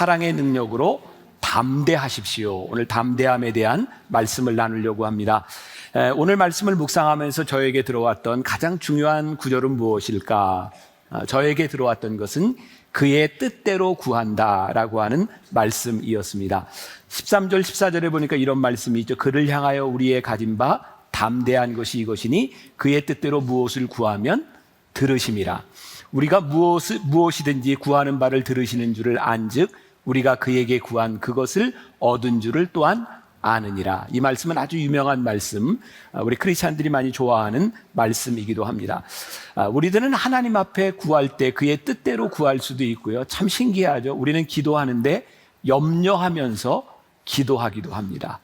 사랑의 능력으로 담대하십시오. 오늘 담대함에 대한 말씀을 나누려고 합니다. 오늘 말씀을 묵상하면서 저에게 들어왔던 가장 중요한 구절은 무엇일까? 저에게 들어왔던 것은 그의 뜻대로 구한다라고 하는 말씀이었습니다. 13절 14절에 보니까 이런 말씀이 있죠. 그를 향하여 우리의 가진 바 담대한 것이 이것이니 그의 뜻대로 무엇을 구하면 들으심이라. 우리가 무엇이든지 구하는 바를 들으시는 줄을 안즉 우리가 그에게 구한 그것을 얻은 줄을 또한 아느니라. 이 말씀은 아주 유명한 말씀, 우리 크리스찬들이 많이 좋아하는 말씀이기도 합니다. 우리들은 하나님 앞에 구할 때 그의 뜻대로 구할 수도 있고요. 참 신기하죠. 우리는 기도하는데 염려하면서 기도하기도 합니다.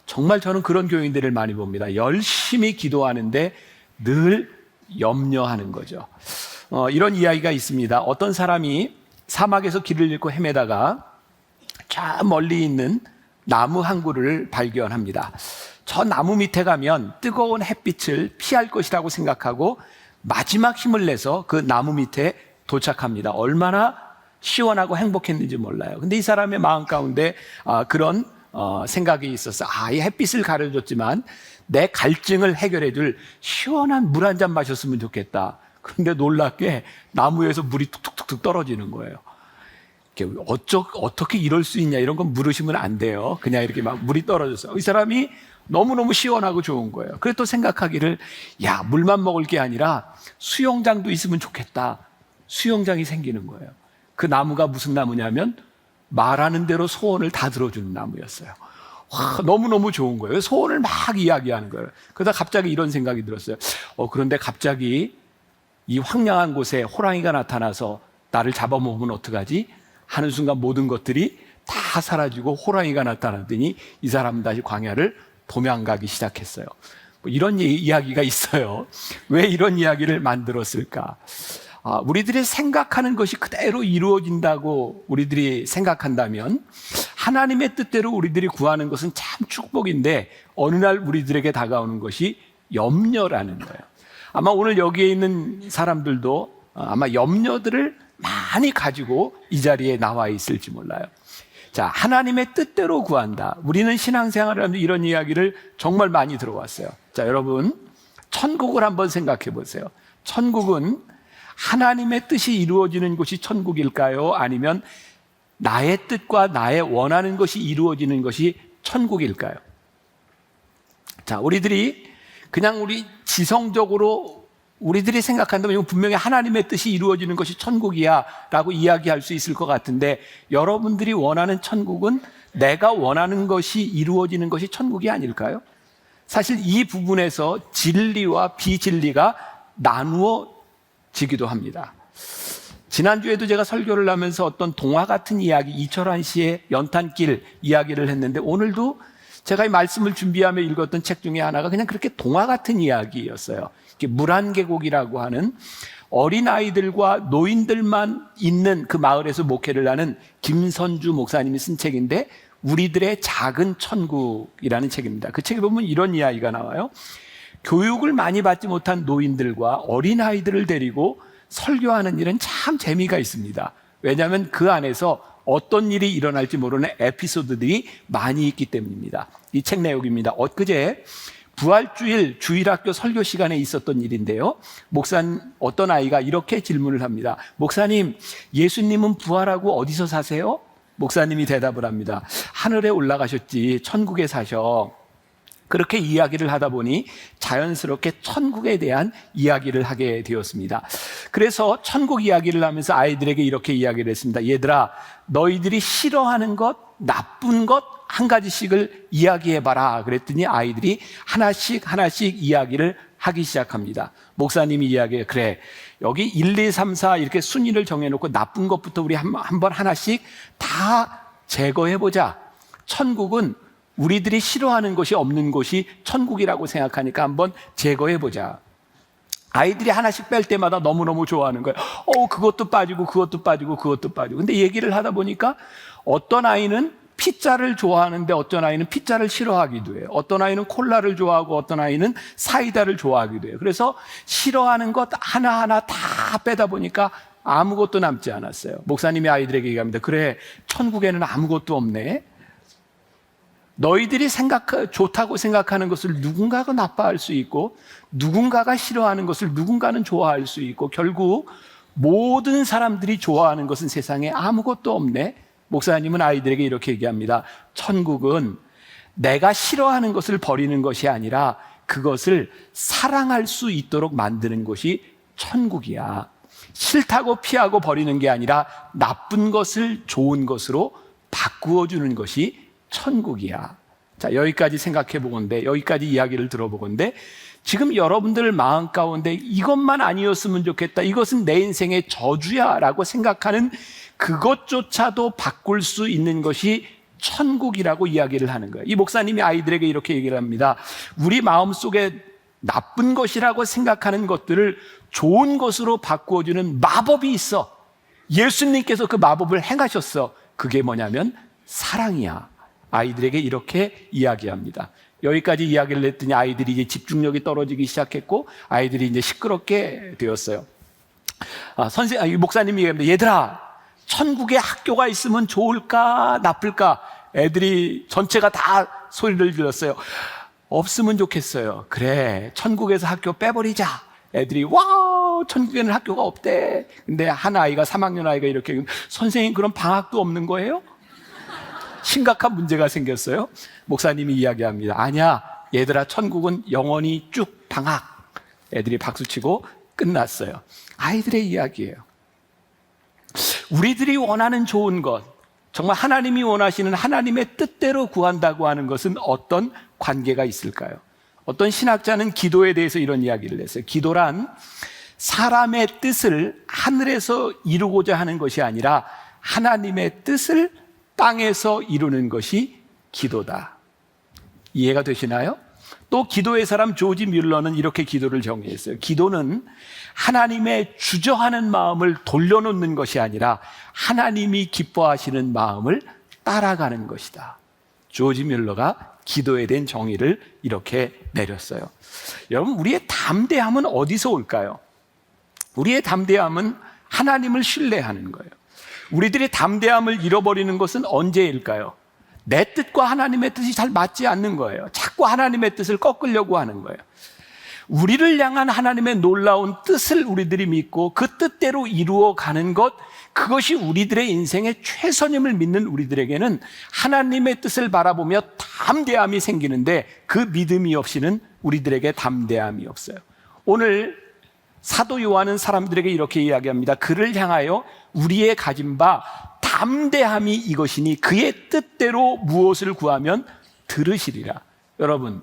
정말 저는 그런 교인들을 많이 봅니다. 열심히 기도하는데 늘 염려하는 거죠. 이런 이야기가 있습니다. 어떤 사람이 사막에서 길을 잃고 헤매다가 저 멀리 있는 나무 한 그루를 발견합니다. 저 나무 밑에 가면 뜨거운 햇빛을 피할 것이라고 생각하고 마지막 힘을 내서 그 나무 밑에 도착합니다. 얼마나 시원하고 행복했는지 몰라요. 근데 이 사람의 마음 가운데 그런 생각이 있었어. 이 햇빛을 가려줬지만 내 갈증을 해결해 줄 시원한 물 한 잔 마셨으면 좋겠다. 그런데 놀랍게 나무에서 물이 툭툭툭 떨어지는 거예요. 어떻게 이럴 수 있냐, 이런 건 물으시면 안 돼요. 그냥 이렇게 막 물이 떨어져서 이 사람이 너무너무 시원하고 좋은 거예요. 그래서 또 생각하기를, 물만 먹을 게 아니라 수영장도 있으면 좋겠다. 수영장이 생기는 거예요. 그 나무가 무슨 나무냐면 말하는 대로 소원을 다 들어주는 나무였어요. 너무너무 좋은 거예요. 소원을 막 이야기하는 거예요. 그러다 갑자기 이런 생각이 들었어요. 그런데 갑자기 이 황량한 곳에 호랑이가 나타나서 나를 잡아먹으면 어떡하지? 하는 순간 모든 것들이 다 사라지고 호랑이가 나타나더니 이 사람은 다시 광야를 도망가기 시작했어요. 이런 이야기가 있어요. 왜 이런 이야기를 만들었을까? 우리들이 생각하는 것이 그대로 이루어진다고 우리들이 생각한다면 하나님의 뜻대로 우리들이 구하는 것은 참 축복인데 어느 날 우리들에게 다가오는 것이 염려라는 거예요. 아마 오늘 여기에 있는 사람들도 아마 염려들을 많이 가지고 이 자리에 나와 있을지 몰라요. 자, 하나님의 뜻대로 구한다. 우리는 신앙생활을 하면서 이런 이야기를 정말 많이 들어왔어요. 자, 여러분, 천국을 한번 생각해 보세요. 천국은 하나님의 뜻이 이루어지는 곳이 천국일까요? 아니면 나의 뜻과 나의 원하는 것이 이루어지는 것이 천국일까요? 자, 우리들이 그냥 우리 지성적으로 우리들이 생각한다면 이건 분명히 하나님의 뜻이 이루어지는 것이 천국이야 라고 이야기할 수 있을 것 같은데, 여러분들이 원하는 천국은 내가 원하는 것이 이루어지는 것이 천국이 아닐까요? 사실 이 부분에서 진리와 비진리가 나누어지기도 합니다. 지난주에도 제가 설교를 하면서 어떤 동화 같은 이야기, 이철환 씨의 연탄길 이야기를 했는데, 오늘도 제가 이 말씀을 준비하며 읽었던 책 중에 하나가 그냥 그렇게 동화 같은 이야기였어요. 물안계곡이라고 하는 어린아이들과 노인들만 있는 그 마을에서 목회를 하는 김선주 목사님이 쓴 책인데, 우리들의 작은 천국이라는 책입니다. 그 책에 보면 이런 이야기가 나와요. 교육을 많이 받지 못한 노인들과 어린아이들을 데리고 설교하는 일은 참 재미가 있습니다. 왜냐하면 그 안에서 어떤 일이 일어날지 모르는 에피소드들이 많이 있기 때문입니다. 이 책 내용입니다. 엊그제 부활주일 주일학교 설교 시간에 있었던 일인데요. 어떤 아이가 이렇게 질문을 합니다. 목사님, 예수님은 부활하고 어디서 사세요? 목사님이 대답을 합니다. 하늘에 올라가셨지, 천국에 사셔. 그렇게 이야기를 하다 보니 자연스럽게 천국에 대한 이야기를 하게 되었습니다. 그래서 천국 이야기를 하면서 아이들에게 이렇게 이야기를 했습니다. 얘들아, 너희들이 싫어하는 것, 나쁜 것 한 가지씩을 이야기해봐라. 그랬더니 아이들이 하나씩 이야기를 하기 시작합니다. 목사님이 이야기해, 그래, 여기 1, 2, 3, 4 이렇게 순위를 정해놓고 나쁜 것부터 우리 한번 하나씩 다 제거해보자. 천국은 우리들이 싫어하는 것이 없는 곳이 천국이라고 생각하니까 한번 제거해보자. 아이들이 하나씩 뺄 때마다 너무너무 좋아하는 거예요. 그것도 빠지고 그것도 빠지고 그것도 빠지고. 근데 얘기를 하다 보니까 어떤 아이는 피자를 좋아하는데 어떤 아이는 피자를 싫어하기도 해요. 어떤 아이는 콜라를 좋아하고 어떤 아이는 사이다를 좋아하기도 해요. 그래서 싫어하는 것 하나하나 다 빼다 보니까 아무것도 남지 않았어요. 목사님이 아이들에게 얘기합니다. 그래, 천국에는 아무것도 없네. 너희들이 좋다고 생각하는 것을 누군가가 나빠할 수 있고, 누군가가 싫어하는 것을 누군가는 좋아할 수 있고, 결국 모든 사람들이 좋아하는 것은 세상에 아무것도 없네. 목사님은 아이들에게 이렇게 얘기합니다. 천국은 내가 싫어하는 것을 버리는 것이 아니라 그것을 사랑할 수 있도록 만드는 것이 천국이야. 싫다고 피하고 버리는 게 아니라 나쁜 것을 좋은 것으로 바꾸어 주는 것이 천국이야. 자, 여기까지 생각해 보건대, 여기까지 이야기를 들어보건대, 지금 여러분들 마음 가운데 이것만 아니었으면 좋겠다, 이것은 내 인생의 저주야 라고 생각하는 그것조차도 바꿀 수 있는 것이 천국이라고 이야기를 하는 거예요. 이 목사님이 아이들에게 이렇게 얘기를 합니다. 우리 마음속에 나쁜 것이라고 생각하는 것들을 좋은 것으로 바꾸어주는 마법이 있어. 예수님께서 그 마법을 행하셨어. 그게 뭐냐면 사랑이야. 아이들에게 이렇게 이야기합니다. 여기까지 이야기를 했더니 아이들이 이제 집중력이 떨어지기 시작했고, 아이들이 이제 시끄럽게 되었어요. 목사님이 얘기합니다. 얘들아, 천국에 학교가 있으면 좋을까 나쁠까? 애들이 전체가 다 소리를 질렀어요. 없으면 좋겠어요. 그래, 천국에서 학교 빼버리자. 애들이 와, 천국에는 학교가 없대. 근데 한 아이가, 3학년 아이가 이렇게, 선생님 그럼 방학도 없는 거예요? 심각한 문제가 생겼어요. 목사님이 이야기합니다. 아니야, 얘들아, 천국은 영원히 쭉 방학. 애들이 박수치고 끝났어요. 아이들의 이야기예요. 우리들이 원하는 좋은 것, 정말 하나님이 원하시는 하나님의 뜻대로 구한다고 하는 것은 어떤 관계가 있을까요? 어떤 신학자는 기도에 대해서 이런 이야기를 했어요. 기도란 사람의 뜻을 하늘에서 이루고자 하는 것이 아니라 하나님의 뜻을 땅에서 이루는 것이 기도다. 이해가 되시나요? 또 기도의 사람 조지 뮬러는 이렇게 기도를 정의했어요. 기도는 하나님의 주저하는 마음을 돌려놓는 것이 아니라 하나님이 기뻐하시는 마음을 따라가는 것이다. 조지 뮬러가 기도에 대한 정의를 이렇게 내렸어요. 여러분, 우리의 담대함은 어디서 올까요? 우리의 담대함은 하나님을 신뢰하는 거예요. 우리들의 담대함을 잃어버리는 것은 언제일까요? 내 뜻과 하나님의 뜻이 잘 맞지 않는 거예요. 자꾸 하나님의 뜻을 꺾으려고 하는 거예요. 우리를 향한 하나님의 놀라운 뜻을 우리들이 믿고 그 뜻대로 이루어가는 것, 그것이 우리들의 인생의 최선임을 믿는 우리들에게는 하나님의 뜻을 바라보며 담대함이 생기는데, 그 믿음이 없이는 우리들에게 담대함이 없어요. 오늘 사도 요한은 사람들에게 이렇게 이야기합니다. 그를 향하여 우리의 가진 바 담대함이 이것이니 그의 뜻대로 무엇을 구하면 들으시리라. 여러분,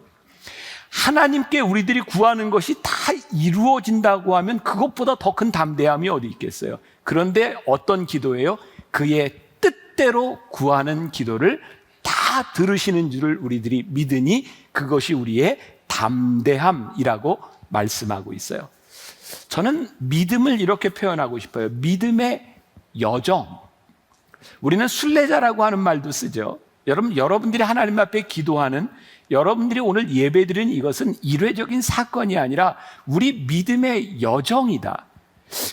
하나님께 우리들이 구하는 것이 다 이루어진다고 하면 그것보다 더 큰 담대함이 어디 있겠어요? 그런데 어떤 기도예요? 그의 뜻대로 구하는 기도를 다 들으시는 줄을 우리들이 믿으니 그것이 우리의 담대함이라고 말씀하고 있어요. 저는 믿음을 이렇게 표현하고 싶어요. 믿음의 여정. 우리는 순례자라고 하는 말도 쓰죠. 여러분들이 하나님 앞에 기도하는, 여러분들이 오늘 예배드리는 이것은 일회적인 사건이 아니라 우리 믿음의 여정이다.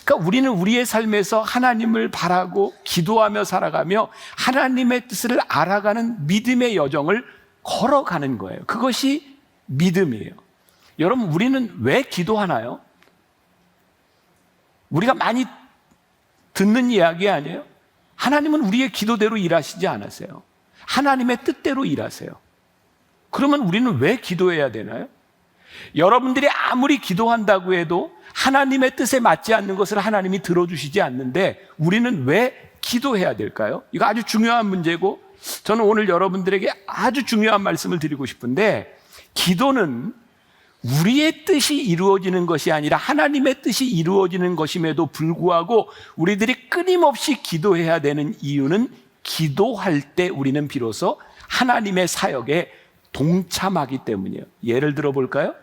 그러니까 우리는 우리의 삶에서 하나님을 바라고 기도하며 살아가며 하나님의 뜻을 알아가는 믿음의 여정을 걸어가는 거예요. 그것이 믿음이에요. 여러분, 우리는 왜 기도하나요? 우리가 많이 듣는 이야기 아니에요? 하나님은 우리의 기도대로 일하시지 않으세요. 하나님의 뜻대로 일하세요. 그러면 우리는 왜 기도해야 되나요? 여러분들이 아무리 기도한다고 해도 하나님의 뜻에 맞지 않는 것을 하나님이 들어주시지 않는데 우리는 왜 기도해야 될까요? 이거 아주 중요한 문제고, 저는 오늘 여러분들에게 아주 중요한 말씀을 드리고 싶은데, 기도는 우리의 뜻이 이루어지는 것이 아니라 하나님의 뜻이 이루어지는 것임에도 불구하고 우리들이 끊임없이 기도해야 되는 이유는, 기도할 때 우리는 비로소 하나님의 사역에 동참하기 때문이에요. 예를 들어 볼까요?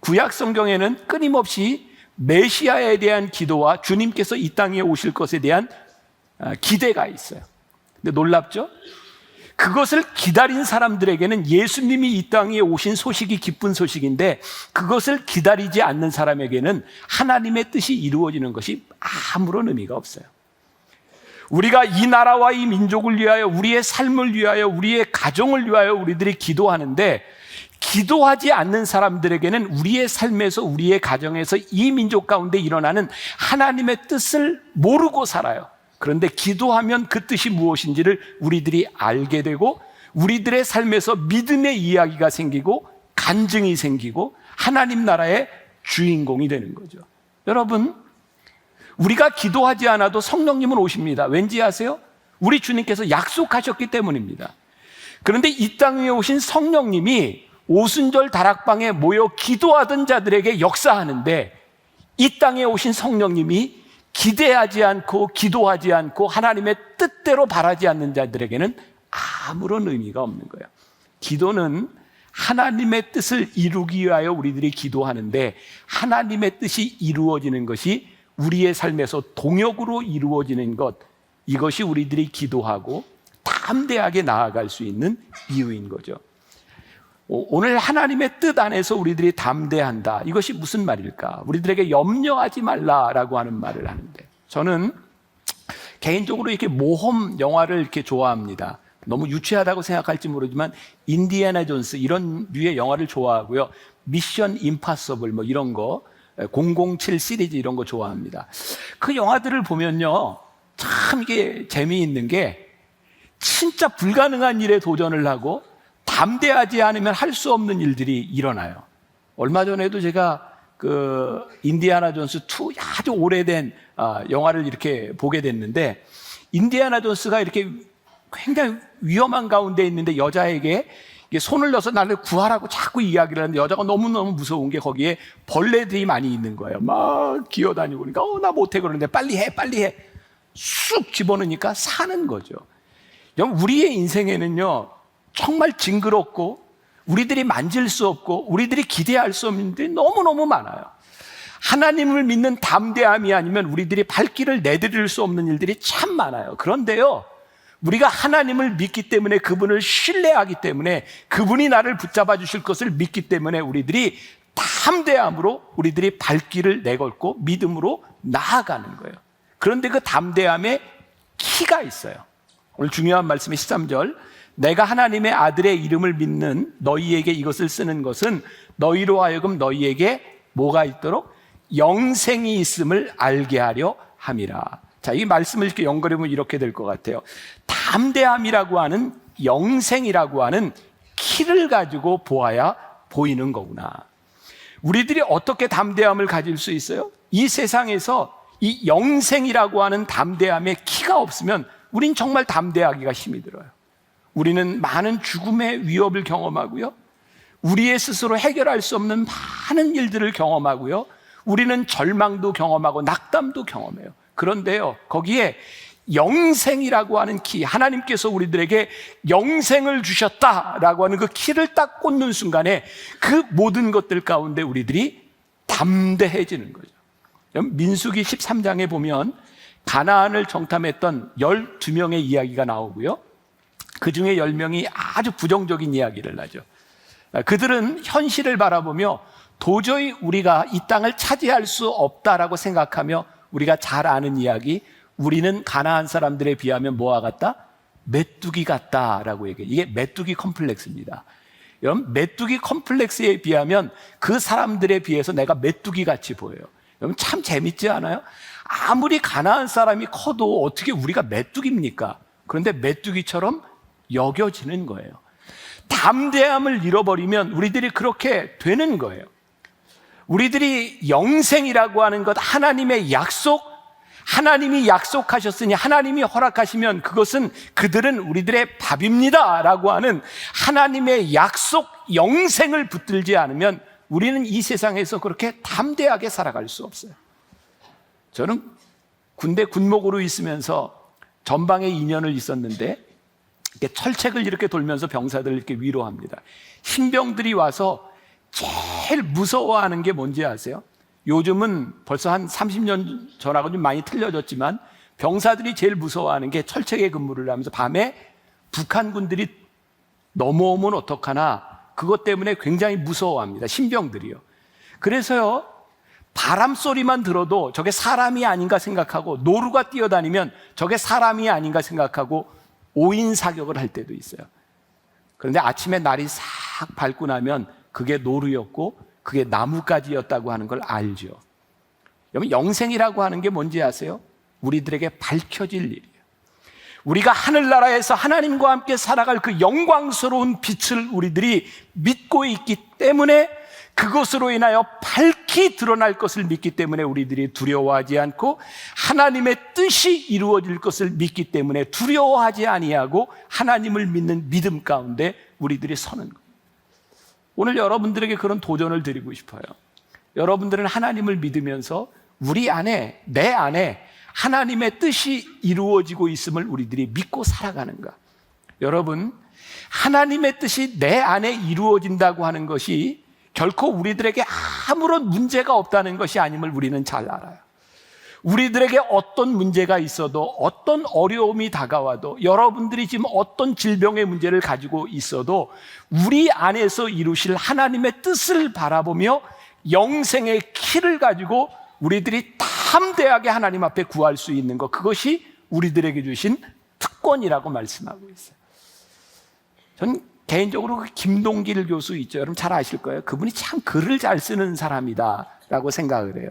구약 성경에는 끊임없이 메시아에 대한 기도와 주님께서 이 땅에 오실 것에 대한 기대가 있어요. 근데 놀랍죠? 그것을 기다린 사람들에게는 예수님이 이 땅에 오신 소식이 기쁜 소식인데, 그것을 기다리지 않는 사람에게는 하나님의 뜻이 이루어지는 것이 아무런 의미가 없어요. 우리가 이 나라와 이 민족을 위하여, 우리의 삶을 위하여, 우리의 가정을 위하여 우리들이 기도하는데, 기도하지 않는 사람들에게는 우리의 삶에서, 우리의 가정에서, 이 민족 가운데 일어나는 하나님의 뜻을 모르고 살아요. 그런데 기도하면 그 뜻이 무엇인지를 우리들이 알게 되고, 우리들의 삶에서 믿음의 이야기가 생기고, 간증이 생기고, 하나님 나라의 주인공이 되는 거죠. 여러분, 우리가 기도하지 않아도 성령님은 오십니다. 왠지 아세요? 우리 주님께서 약속하셨기 때문입니다. 그런데 이 땅에 오신 성령님이 오순절 다락방에 모여 기도하던 자들에게 역사하는데, 이 땅에 오신 성령님이 기대하지 않고 기도하지 않고 하나님의 뜻대로 바라지 않는 자들에게는 아무런 의미가 없는 거예요. 기도는 하나님의 뜻을 이루기 위하여 우리들이 기도하는데, 하나님의 뜻이 이루어지는 것이 우리의 삶에서 동역으로 이루어지는 것, 이것이 우리들이 기도하고 담대하게 나아갈 수 있는 이유인 거죠. 오늘 하나님의 뜻 안에서 우리들이 담대한다, 이것이 무슨 말일까? 우리들에게 염려하지 말라라고 하는 말을 하는데, 저는 개인적으로 이렇게 모험 영화를 이렇게 좋아합니다. 너무 유치하다고 생각할지 모르지만 인디애나 존스 이런 류의 영화를 좋아하고요. 미션 임파서블 뭐 이런 거, 007 시리즈 이런 거 좋아합니다. 그 영화들을 보면요, 참 이게 재미있는 게, 진짜 불가능한 일에 도전을 하고 담대하지 않으면 할 수 없는 일들이 일어나요. 얼마 전에도 제가 그 인디애나 존스 2 아주 오래된 영화를 이렇게 보게 됐는데, 인디애나 존스가 이렇게 굉장히 위험한 가운데 있는데 여자에게 손을 넣어서 나를 구하라고 자꾸 이야기를 하는데, 여자가 너무너무 무서운 게 거기에 벌레들이 많이 있는 거예요. 막 기어다니고 그러니까 나 못해 그러는데 빨리 해 쑥 집어넣으니까 사는 거죠. 우리의 인생에는요, 정말 징그럽고 우리들이 만질 수 없고 우리들이 기대할 수 없는 일들이 너무너무 많아요. 하나님을 믿는 담대함이 아니면 우리들이 발길을 내디딜 수 없는 일들이 참 많아요. 그런데요, 우리가 하나님을 믿기 때문에, 그분을 신뢰하기 때문에, 그분이 나를 붙잡아 주실 것을 믿기 때문에 우리들이 담대함으로 우리들이 발길을 내걸고 믿음으로 나아가는 거예요. 그런데 그 담대함에 키가 있어요. 오늘 중요한 말씀의 13절, 내가 하나님의 아들의 이름을 믿는 너희에게 이것을 쓰는 것은 너희로 하여금 너희에게 뭐가 있도록? 영생이 있음을 알게 하려 함이라. 자, 이 말씀을 이렇게 연결해보면 이렇게 될 것 같아요. 담대함이라고 하는, 영생이라고 하는 키를 가지고 보아야 보이는 거구나. 우리들이 어떻게 담대함을 가질 수 있어요? 이 세상에서 이 영생이라고 하는 담대함의 키가 없으면 우린 정말 담대하기가 힘이 들어요. 우리는 많은 죽음의 위협을 경험하고요, 우리의 스스로 해결할 수 없는 많은 일들을 경험하고요, 우리는 절망도 경험하고 낙담도 경험해요. 그런데요, 거기에 영생이라고 하는 키, 하나님께서 우리들에게 영생을 주셨다라고 하는 그 키를 딱 꽂는 순간에 그 모든 것들 가운데 우리들이 담대해지는 거죠. 민수기 13장에 보면 가나안을 정탐했던 12명의 이야기가 나오고요, 그 중에 10명이 아주 부정적인 이야기를 하죠. 그들은 현실을 바라보며 도저히 우리가 이 땅을 차지할 수 없다라고 생각하며, 우리가 잘 아는 이야기, 우리는 가나안 사람들에 비하면 뭐와 같다? 메뚜기 같다라고 얘기해요. 이게 메뚜기 컴플렉스입니다. 여러분, 메뚜기 컴플렉스에 비하면 그 사람들에 비해서 내가 메뚜기 같이 보여요. 여러분, 참 재밌지 않아요? 아무리 가나안 사람이 커도 어떻게 우리가 메뚜기입니까? 그런데 메뚜기처럼 여겨지는 거예요. 담대함을 잃어버리면 우리들이 그렇게 되는 거예요. 우리들이 영생이라고 하는 것, 하나님의 약속, 하나님이 약속하셨으니, 하나님이 허락하시면 그것은, 그들은 우리들의 밥입니다 라고 하는 하나님의 약속, 영생을 붙들지 않으면 우리는 이 세상에서 그렇게 담대하게 살아갈 수 없어요. 저는 군대 군목으로 있으면서 전방에 2년을 있었는데, 이렇게 철책을 이렇게 돌면서 병사들을 이렇게 위로합니다. 신병들이 와서 제일 무서워하는 게 뭔지 아세요? 요즘은 벌써 한 30년 전하고 좀 많이 틀려졌지만, 병사들이 제일 무서워하는 게 철책에 근무를 하면서 밤에 북한군들이 넘어오면 어떡하나 그것 때문에 굉장히 무서워합니다. 신병들이요. 그래서요, 바람 소리만 들어도 저게 사람이 아닌가 생각하고, 노루가 뛰어다니면 저게 사람이 아닌가 생각하고 5인 사격을 할 때도 있어요. 그런데 아침에 날이 싹 밝고 나면 그게 노루였고 그게 나뭇가지였다고 하는 걸 알죠. 여러분, 영생이라고 하는 게 뭔지 아세요? 우리들에게 밝혀질 일이에요. 우리가 하늘나라에서 하나님과 함께 살아갈 그 영광스러운 빛을 우리들이 믿고 있기 때문에, 그것으로 인하여 밝히 드러날 것을 믿기 때문에 우리들이 두려워하지 않고, 하나님의 뜻이 이루어질 것을 믿기 때문에 두려워하지 아니하고 하나님을 믿는 믿음 가운데 우리들이 서는 거예요. 오늘 여러분들에게 그런 도전을 드리고 싶어요. 여러분들은 하나님을 믿으면서 우리 안에, 내 안에 하나님의 뜻이 이루어지고 있음을 우리들이 믿고 살아가는가? 여러분, 하나님의 뜻이 내 안에 이루어진다고 하는 것이 결코 우리들에게 아무런 문제가 없다는 것이 아님을 우리는 잘 알아요. 우리들에게 어떤 문제가 있어도, 어떤 어려움이 다가와도, 여러분들이 지금 어떤 질병의 문제를 가지고 있어도 우리 안에서 이루실 하나님의 뜻을 바라보며 영생의 키를 가지고 우리들이 담대하게 하나님 앞에 구할 수 있는 것, 그것이 우리들에게 주신 특권이라고 말씀하고 있어요. 전 개인적으로 그 김동길 교수 있죠. 여러분 잘 아실 거예요. 그분이 참 글을 잘 쓰는 사람이다 라고 생각을 해요.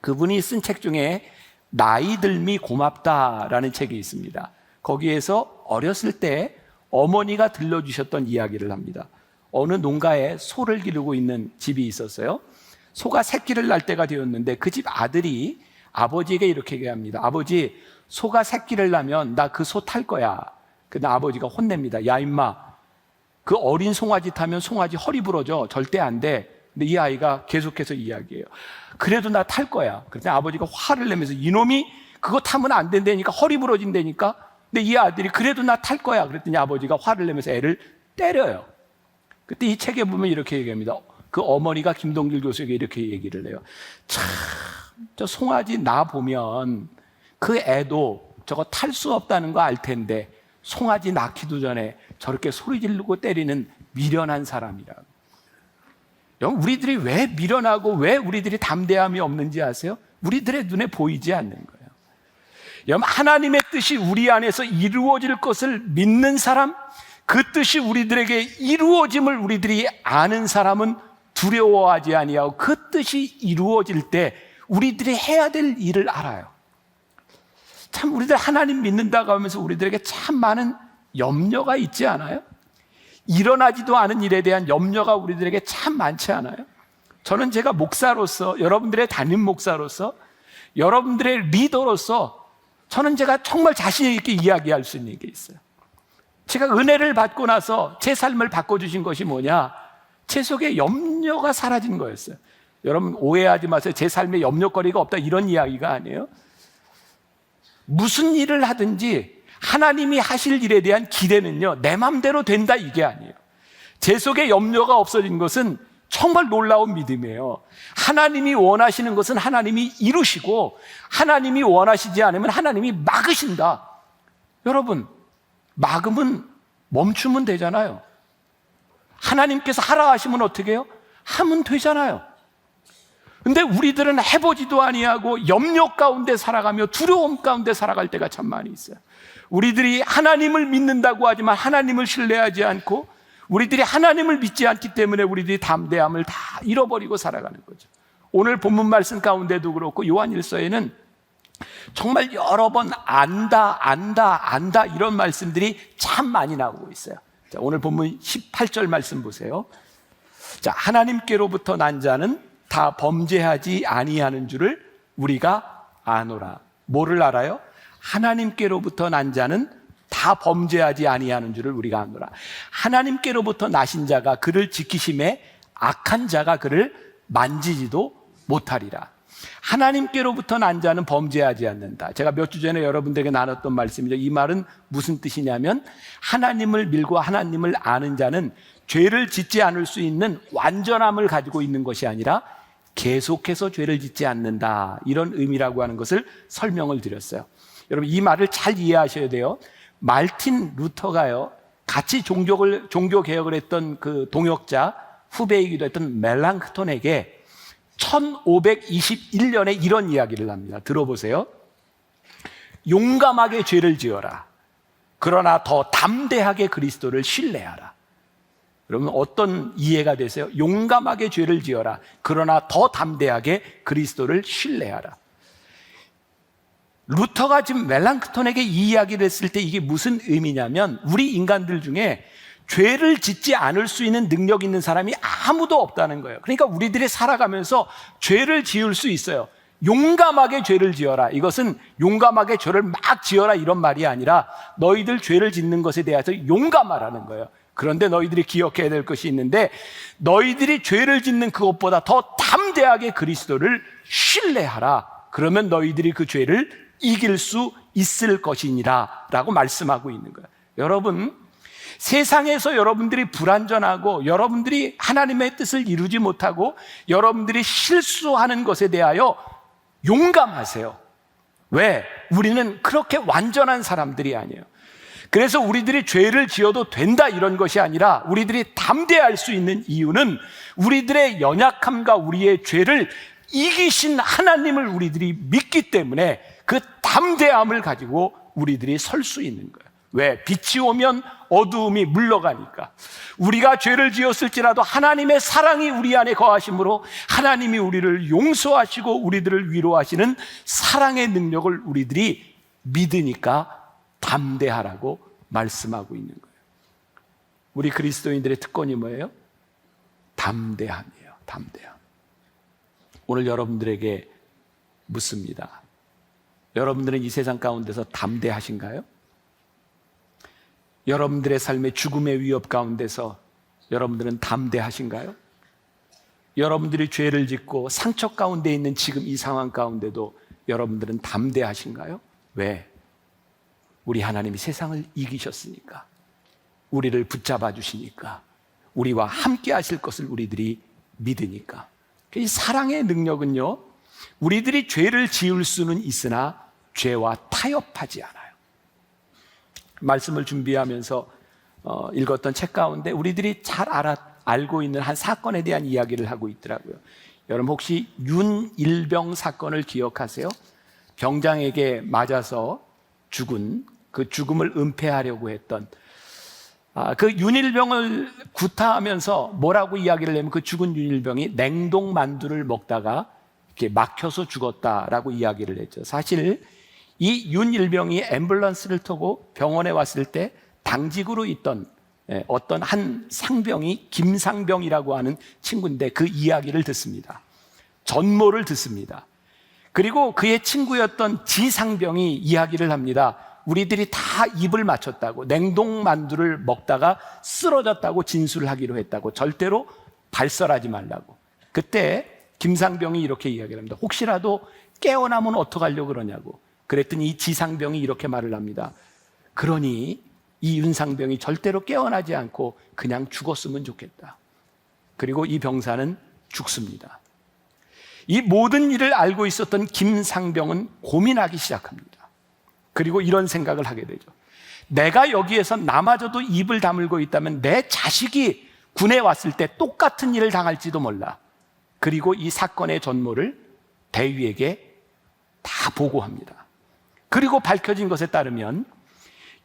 그분이 쓴 책 중에 나이 들미 고맙다라는 책이 있습니다. 거기에서 어렸을 때 어머니가 들려주셨던 이야기를 합니다. 어느 농가에 소를 기르고 있는 집이 있었어요. 소가 새끼를 낳을 때가 되었는데 그 집 아들이 아버지에게 이렇게 얘기합니다. 아버지, 소가 새끼를 낳으면 나 그 소 탈 거야. 근데 아버지가 혼냅니다. 야 임마, 그 어린 송아지 타면 송아지 허리 부러져. 절대 안 돼. 근데 이 아이가 계속해서 이야기해요. 그래도 나 탈 거야. 그랬더니 아버지가 화를 내면서 이놈이 그거 타면 안 된다니까, 허리 부러진다니까. 근데 이 아들이 그래도 나 탈 거야. 그랬더니 아버지가 화를 내면서 애를 때려요. 그때 이 책에 보면 이렇게 얘기합니다. 그 어머니가 김동길 교수에게 이렇게 얘기를 해요. 참, 저 송아지 나 보면 그 애도 저거 탈 수 없다는 거 알 텐데 송아지 낳기도 전에 저렇게 소리 지르고 때리는 미련한 사람이라고. 우리들이 왜 미련하고 왜 우리들이 담대함이 없는지 아세요? 우리들의 눈에 보이지 않는 거예요. 여러분, 하나님의 뜻이 우리 안에서 이루어질 것을 믿는 사람, 그 뜻이 우리들에게 이루어짐을 우리들이 아는 사람은 두려워하지 아니하고 그 뜻이 이루어질 때 우리들이 해야 될 일을 알아요. 참 우리들 하나님 믿는다고 하면서 우리들에게 참 많은 염려가 있지 않아요? 일어나지도 않은 일에 대한 염려가 우리들에게 참 많지 않아요? 저는 제가 목사로서, 여러분들의 담임 목사로서, 여러분들의 리더로서 저는 제가 정말 자신 있게 이야기할 수 있는 게 있어요. 제가 은혜를 받고 나서 제 삶을 바꿔주신 것이 뭐냐? 제 속에 염려가 사라진 거였어요. 여러분 오해하지 마세요. 제 삶에 염려거리가 없다 이런 이야기가 아니에요. 무슨 일을 하든지 하나님이 하실 일에 대한 기대는요, 내 맘대로 된다 이게 아니에요. 제 속에 염려가 없어진 것은 정말 놀라운 믿음이에요. 하나님이 원하시는 것은 하나님이 이루시고 하나님이 원하시지 않으면 하나님이 막으신다. 여러분, 막으면 멈추면 되잖아요. 하나님께서 하라 하시면 어떻게 해요? 하면 되잖아요. 근데 우리들은 해보지도 아니하고 염려 가운데 살아가며 두려움 가운데 살아갈 때가 참 많이 있어요. 우리들이 하나님을 믿는다고 하지만 하나님을 신뢰하지 않고, 우리들이 하나님을 믿지 않기 때문에 우리들이 담대함을 다 잃어버리고 살아가는 거죠. 오늘 본문 말씀 가운데도 그렇고 요한일서에는 정말 여러 번 안다 이런 말씀들이 참 많이 나오고 있어요. 자, 오늘 본문 18절 말씀 보세요. 자, 하나님께로부터 난 자는 다 범죄하지 아니하는 줄을 우리가 아노라. 뭐를 알아요? 하나님께로부터 난 자는 다 범죄하지 아니하는 줄을 우리가 아노라. 하나님께로부터 나신 자가 그를 지키심에 악한 자가 그를 만지지도 못하리라. 하나님께로부터 난 자는 범죄하지 않는다. 제가 몇 주 전에 여러분들에게 나눴던 말씀이죠. 이 말은 무슨 뜻이냐면, 하나님을 밀고 하나님을 아는 자는 죄를 짓지 않을 수 있는 완전함을 가지고 있는 것이 아니라 계속해서 죄를 짓지 않는다, 이런 의미라고 하는 것을 설명을 드렸어요. 여러분, 이 말을 잘 이해하셔야 돼요. 말틴 루터가요, 같이 종교 개혁을 했던 그 동역자, 후배이기도 했던 멜랑크톤에게 1521년에 이런 이야기를 합니다. 들어보세요. 용감하게 죄를 지어라. 그러나 더 담대하게 그리스도를 신뢰하라. 여러분, 어떤 이해가 되세요? 용감하게 죄를 지어라. 그러나 더 담대하게 그리스도를 신뢰하라. 루터가 지금 멜랑크톤에게 이 이야기를 했을 때 이게 무슨 의미냐면, 우리 인간들 중에 죄를 짓지 않을 수 있는 능력 있는 사람이 아무도 없다는 거예요. 그러니까 우리들이 살아가면서 죄를 지을 수 있어요. 용감하게 죄를 지어라. 이것은 용감하게 죄를 막 지어라 이런 말이 아니라 너희들 죄를 짓는 것에 대해서 용감하라는 거예요. 그런데 너희들이 기억해야 될 것이 있는데, 너희들이 죄를 짓는 그것보다 더 담대하게 그리스도를 신뢰하라. 그러면 너희들이 그 죄를 이길 수 있을 것이니라 라고 말씀하고 있는 거예요. 여러분, 세상에서 여러분들이 불완전하고 여러분들이 하나님의 뜻을 이루지 못하고 여러분들이 실수하는 것에 대하여 용감하세요. 왜? 우리는 그렇게 완전한 사람들이 아니에요. 그래서 우리들이 죄를 지어도 된다 이런 것이 아니라, 우리들이 담대할 수 있는 이유는 우리들의 연약함과 우리의 죄를 이기신 하나님을 우리들이 믿기 때문에 그 담대함을 가지고 우리들이 설 수 있는 거예요. 왜? 빛이 오면 어두움이 물러가니까. 우리가 죄를 지었을지라도 하나님의 사랑이 우리 안에 거하심으로 하나님이 우리를 용서하시고 우리들을 위로하시는 사랑의 능력을 우리들이 믿으니까 담대하라고 말씀하고 있는 거예요. 우리 그리스도인들의 특권이 뭐예요? 담대함이에요. 담대함. 오늘 여러분들에게 묻습니다. 여러분들은 이 세상 가운데서 담대하신가요? 여러분들의 삶의 죽음의 위협 가운데서 여러분들은 담대하신가요? 여러분들이 죄를 짓고 상처 가운데 있는 지금 이 상황 가운데도 여러분들은 담대하신가요? 왜? 우리 하나님이 세상을 이기셨으니까, 우리를 붙잡아 주시니까, 우리와 함께 하실 것을 우리들이 믿으니까. 이 사랑의 능력은요, 우리들이 죄를 지을 수는 있으나 죄와 타협하지 않아요. 말씀을 준비하면서 읽었던 책 가운데 우리들이 잘 알고 있는 한 사건에 대한 이야기를 하고 있더라고요. 여러분 혹시 윤일병 사건을 기억하세요? 병장에게 맞아서 죽은, 그 죽음을 은폐하려고 했던 그 윤일병을 구타하면서 뭐라고 이야기를 하면, 그 죽은 윤일병이 냉동 만두를 먹다가 이렇게 막혀서 죽었다라고 이야기를 했죠. 사실 이 윤일병이 앰뷸런스를 타고 병원에 왔을 때 당직으로 있던 어떤 한 상병이 김상병이라고 하는 친구인데 그 이야기를 듣습니다. 전모를 듣습니다. 그리고 그의 친구였던 지상병이 이야기를 합니다. 우리들이 다 입을 맞췄다고, 냉동 만두를 먹다가 쓰러졌다고 진술을 하기로 했다고, 절대로 발설하지 말라고. 그때 김상병이 이렇게 이야기를 합니다. 혹시라도 깨어나면 어떡하려고 그러냐고. 그랬더니 이 지상병이 이렇게 말을 합니다. 그러니 이 윤상병이 절대로 깨어나지 않고 그냥 죽었으면 좋겠다. 그리고 이 병사는 죽습니다. 이 모든 일을 알고 있었던 김상병은 고민하기 시작합니다. 그리고 이런 생각을 하게 되죠. 내가 여기에서 나마저도 입을 다물고 있다면 내 자식이 군에 왔을 때 똑같은 일을 당할지도 몰라. 그리고 이 사건의 전모를 대위에게 다 보고합니다. 그리고 밝혀진 것에 따르면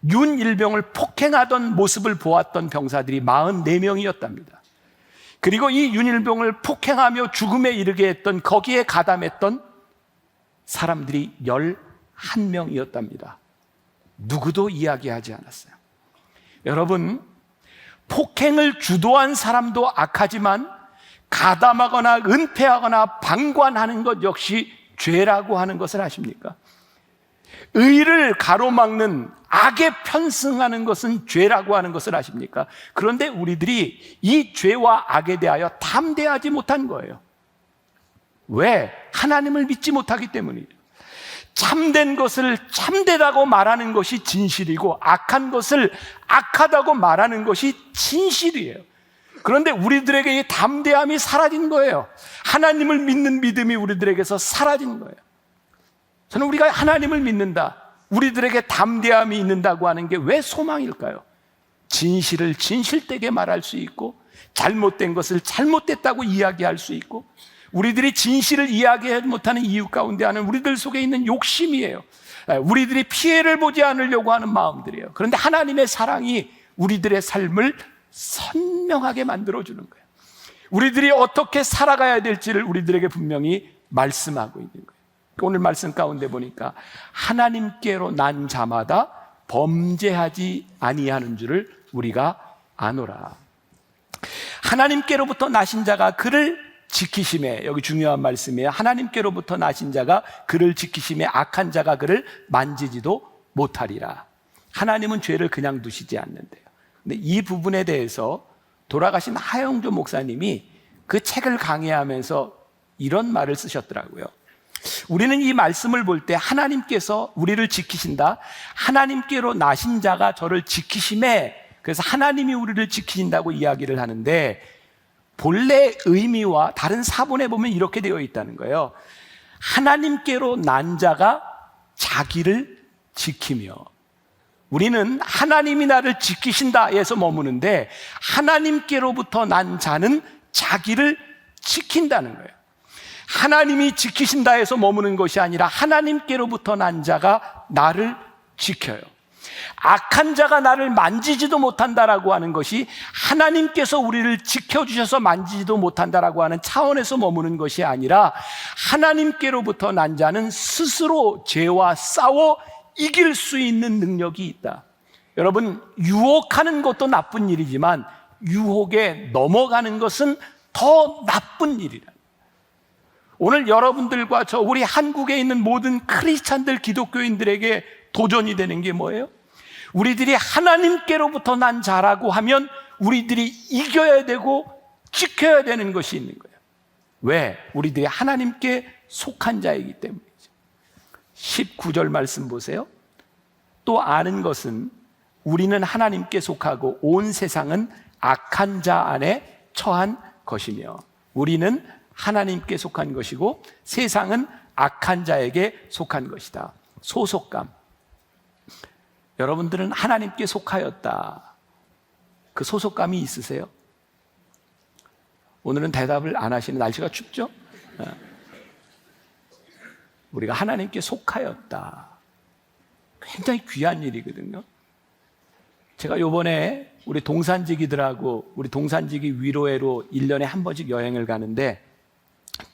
윤일병을 폭행하던 모습을 보았던 병사들이 44명이었답니다. 그리고 이 윤일병을 폭행하며 죽음에 이르게 했던, 거기에 가담했던 사람들이 11명이었답니다. 누구도 이야기하지 않았어요. 여러분, 폭행을 주도한 사람도 악하지만 가담하거나 은폐하거나 방관하는 것 역시 죄라고 하는 것을 아십니까? 의를 가로막는, 악에 편승하는 것은 죄라고 하는 것을 아십니까? 그런데 우리들이 이 죄와 악에 대하여 담대하지 못한 거예요. 왜? 하나님을 믿지 못하기 때문이에요. 참된 것을 참되다고 말하는 것이 진실이고, 악한 것을 악하다고 말하는 것이 진실이에요. 그런데 우리들에게 이 담대함이 사라진 거예요. 하나님을 믿는 믿음이 우리들에게서 사라진 거예요. 저는 우리가 하나님을 믿는다, 우리들에게 담대함이 있는다고 하는 게 왜 소망일까요? 진실을 진실되게 말할 수 있고, 잘못된 것을 잘못됐다고 이야기할 수 있고, 우리들이 진실을 이야기하지 못하는 이유 가운데 하나는 우리들 속에 있는 욕심이에요. 우리들이 피해를 보지 않으려고 하는 마음들이에요. 그런데 하나님의 사랑이 우리들의 삶을 선명하게 만들어주는 거예요. 우리들이 어떻게 살아가야 될지를 우리들에게 분명히 말씀하고 있는 거예요. 오늘 말씀 가운데 보니까 하나님께로 난 자마다 범죄하지 아니하는 줄을 우리가 아노라. 하나님께로부터 나신 자가 그를 지키심에, 여기 중요한 말씀이에요. 하나님께로부터 나신 자가 그를 지키심에 악한 자가 그를 만지지도 못하리라. 하나님은 죄를 그냥 두시지 않는데요. 근데 이 부분에 대해서 돌아가신 하영조 목사님이 그 책을 강의하면서 이런 말을 쓰셨더라고요. 우리는 이 말씀을 볼 때 하나님께서 우리를 지키신다, 하나님께로 나신 자가 저를 지키심에, 그래서 하나님이 우리를 지키신다고 이야기를 하는데, 본래 의미와 다른 사본에 보면 이렇게 되어 있다는 거예요. 하나님께로 난 자가 자기를 지키며, 우리는 하나님이 나를 지키신다에서 머무는데, 하나님께로부터 난 자는 자기를 지킨다는 거예요. 하나님이 지키신다 해서 머무는 것이 아니라 하나님께로부터 난 자가 나를 지켜요. 악한 자가 나를 만지지도 못한다라고 하는 것이 하나님께서 우리를 지켜주셔서 만지지도 못한다라고 하는 차원에서 머무는 것이 아니라, 하나님께로부터 난 자는 스스로 죄와 싸워 이길 수 있는 능력이 있다. 여러분, 유혹하는 것도 나쁜 일이지만 유혹에 넘어가는 것은 더 나쁜 일이라. 오늘 여러분들과 저 우리 한국에 있는 모든 크리스찬들, 기독교인들에게 도전이 되는 게 뭐예요? 우리들이 하나님께로부터 난 자라고 하면 우리들이 이겨야 되고 지켜야 되는 것이 있는 거예요. 왜? 우리들이 하나님께 속한 자이기 때문이죠. 19절 말씀 보세요. 또 아는 것은 우리는 하나님께 속하고 온 세상은 악한 자 안에 처한 것이며, 우리는 하나님께 속한 것이고 세상은 악한 자에게 속한 것이다. 소속감. 여러분들은 하나님께 속하였다. 그 소속감이 있으세요? 오늘은 대답을 안 하시는, 날씨가 춥죠? 우리가 하나님께 속하였다. 굉장히 귀한 일이거든요. 제가 요번에 우리 동산지기들하고 우리 동산지기 위로회로 1년에 한 번씩 여행을 가는데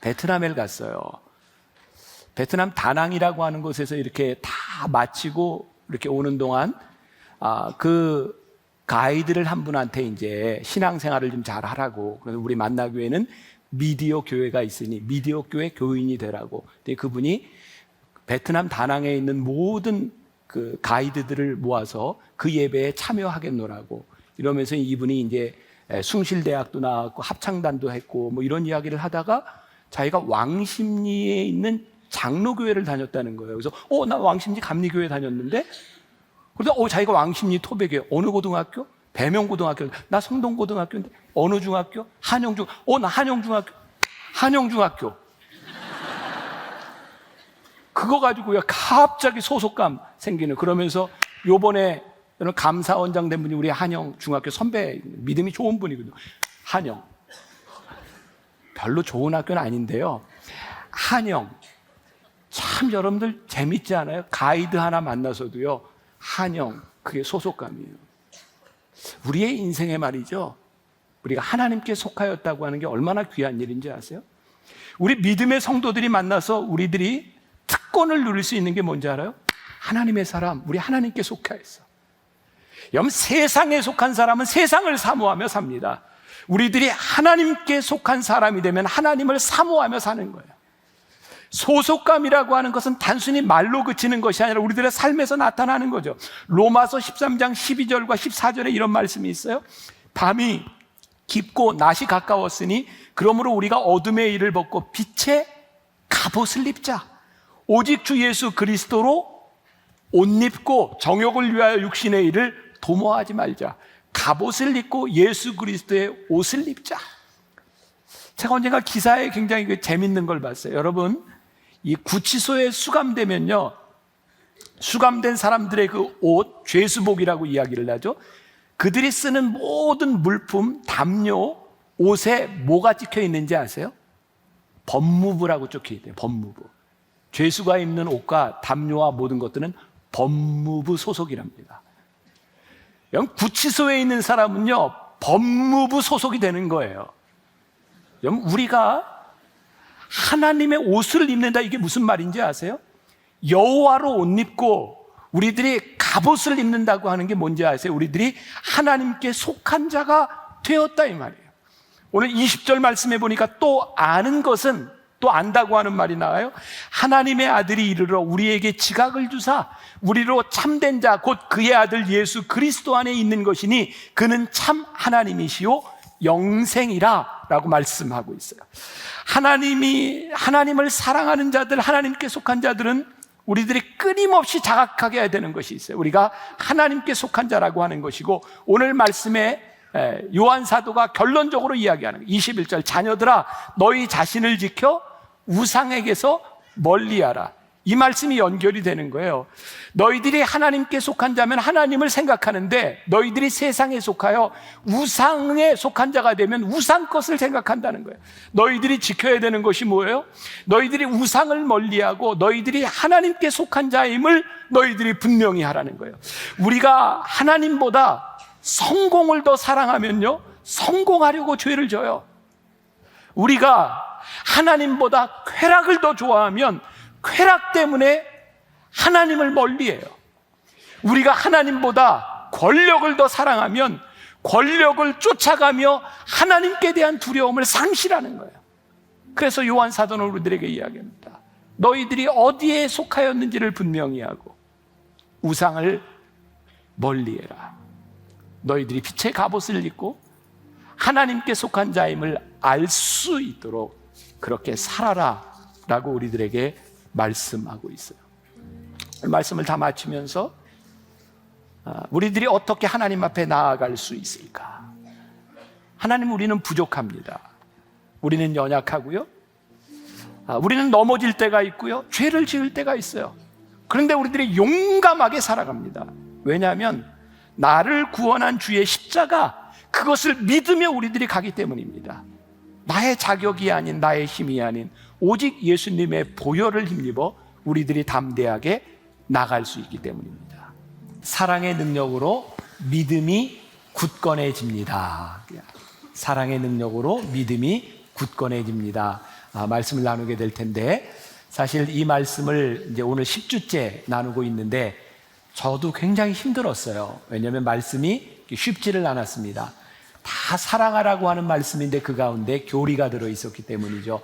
베트남에 갔어요. 베트남 다낭이라고 하는 곳에서 이렇게 다 마치고 이렇게 오는 동안 그 가이드를 한 분한테 이제 신앙생활을 좀 잘 하라고, 그래서 우리 만나교회는 미디어 교회가 있으니 미디어 교회 교인이 되라고. 근데 그분이 베트남 다낭에 있는 모든 그 가이드들을 모아서 그 예배에 참여하겠노라고 이러면서 이분이 이제 숭실대학도 나왔고 합창단도 했고 뭐 이런 이야기를 하다가 자기가 왕십리에 있는 장로교회를 다녔다는 거예요. 그래서 나 왕십리 감리교회 다녔는데, 그래서 자기가 왕십리 토백이에요. 어느 고등학교? 배명고등학교. 나 성동고등학교인데 어느 중학교? 한영중. 나 한영중학교. 한영중학교. 그거 가지고요 갑자기 소속감 생기는. 그러면서 요번에 저는 감사원장 된 분이 우리 한영 중학교 선배, 믿음이 좋은 분이거든요. 한영. 별로 좋은 학교는 아닌데요. 한영. 참 여러분들 재밌지 않아요? 가이드 하나 만나서도요. 한영. 그게 소속감이에요. 우리의 인생에 말이죠. 우리가 하나님께 속하였다고 하는 게 얼마나 귀한 일인지 아세요? 우리 믿음의 성도들이 만나서 우리들이 특권을 누릴 수 있는 게 뭔지 알아요? 하나님의 사람, 우리 하나님께 속하였어. 여러분, 세상에 속한 사람은 세상을 사모하며 삽니다. 우리들이 하나님께 속한 사람이 되면 하나님을 사모하며 사는 거예요. 소속감이라고 하는 것은 단순히 말로 그치는 것이 아니라 우리들의 삶에서 나타나는 거죠. 로마서 13장 12절과 14절에 이런 말씀이 있어요. 밤이 깊고 낮이 가까웠으니 그러므로 우리가 어둠의 일을 벗고 빛의 갑옷을 입자. 오직 주 예수 그리스도로 옷 입고 정욕을 위하여 육신의 일을 도모하지 말자. 갑옷을 입고 예수 그리스도의 옷을 입자. 제가 언젠가 기사에 굉장히 재밌는 걸 봤어요. 여러분, 이 구치소에 수감되면요, 수감된 사람들의 그 옷, 죄수복이라고 이야기를 하죠. 그들이 쓰는 모든 물품, 담요, 옷에 뭐가 찍혀 있는지 아세요? 법무부라고 적혀 있대요. 법무부. 죄수가 입는 옷과 담요와 모든 것들은 법무부 소속이랍니다. 구치소에 있는 사람은요, 법무부 소속이 되는 거예요. 우리가 하나님의 옷을 입는다, 이게 무슨 말인지 아세요? 여호와로 옷 입고 우리들이 갑옷을 입는다고 하는 게 뭔지 아세요? 우리들이 하나님께 속한 자가 되었다, 이 말이에요. 오늘 20절 말씀해 보니까 또 아는 것은, 또 안다고 하는 말이 나와요. 하나님의 아들이 이르러 우리에게 지각을 주사 우리로 참된 자 곧 그의 아들 예수 그리스도 안에 있는 것이니 그는 참 하나님이시요 영생이라 라고 말씀하고 있어요. 하나님을 사랑하는 자들, 하나님께 속한 자들은 우리들이 끊임없이 자각하게 해야 되는 것이 있어요. 우리가 하나님께 속한 자라고 하는 것이고, 오늘 말씀에 요한 사도가 결론적으로 이야기하는 21절, 자녀들아 너희 자신을 지켜 우상에게서 멀리하라. 이 말씀이 연결이 되는 거예요. 너희들이 하나님께 속한 자면 하나님을 생각하는데, 너희들이 세상에 속하여 우상에 속한 자가 되면 우상 것을 생각한다는 거예요. 너희들이 지켜야 되는 것이 뭐예요? 너희들이 우상을 멀리하고 너희들이 하나님께 속한 자임을 너희들이 분명히 하라는 거예요. 우리가 하나님보다 성공을 더 사랑하면요, 성공하려고 죄를 져요. 우리가 하나님보다 쾌락을 더 좋아하면 쾌락 때문에 하나님을 멀리해요. 우리가 하나님보다 권력을 더 사랑하면 권력을 쫓아가며 하나님께 대한 두려움을 상실하는 거예요. 그래서 요한 사도는 우리들에게 이야기합니다. 너희들이 어디에 속하였는지를 분명히 하고 우상을 멀리해라. 너희들이 빛의 갑옷을 입고 하나님께 속한 자임을 알 수 있도록 그렇게 살아라 라고 우리들에게 말씀하고 있어요. 말씀을 다 마치면서 우리들이 어떻게 하나님 앞에 나아갈 수 있을까? 하나님, 우리는 부족합니다. 우리는 연약하고요, 우리는 넘어질 때가 있고요, 죄를 지을 때가 있어요. 그런데 우리들이 용감하게 살아갑니다. 왜냐하면 나를 구원한 주의 십자가, 그것을 믿으며 우리들이 가기 때문입니다. 나의 자격이 아닌, 나의 힘이 아닌 오직 예수님의 보혈을 힘입어 우리들이 담대하게 나갈 수 있기 때문입니다. 사랑의 능력으로 믿음이 굳건해집니다. 사랑의 능력으로 믿음이 굳건해집니다. 말씀을 나누게 될 텐데, 사실 이 말씀을 이제 오늘 10주째 나누고 있는데 저도 굉장히 힘들었어요. 왜냐하면 말씀이 쉽지를 않았습니다. 다 사랑하라고 하는 말씀인데 그 가운데 교리가 들어있었기 때문이죠.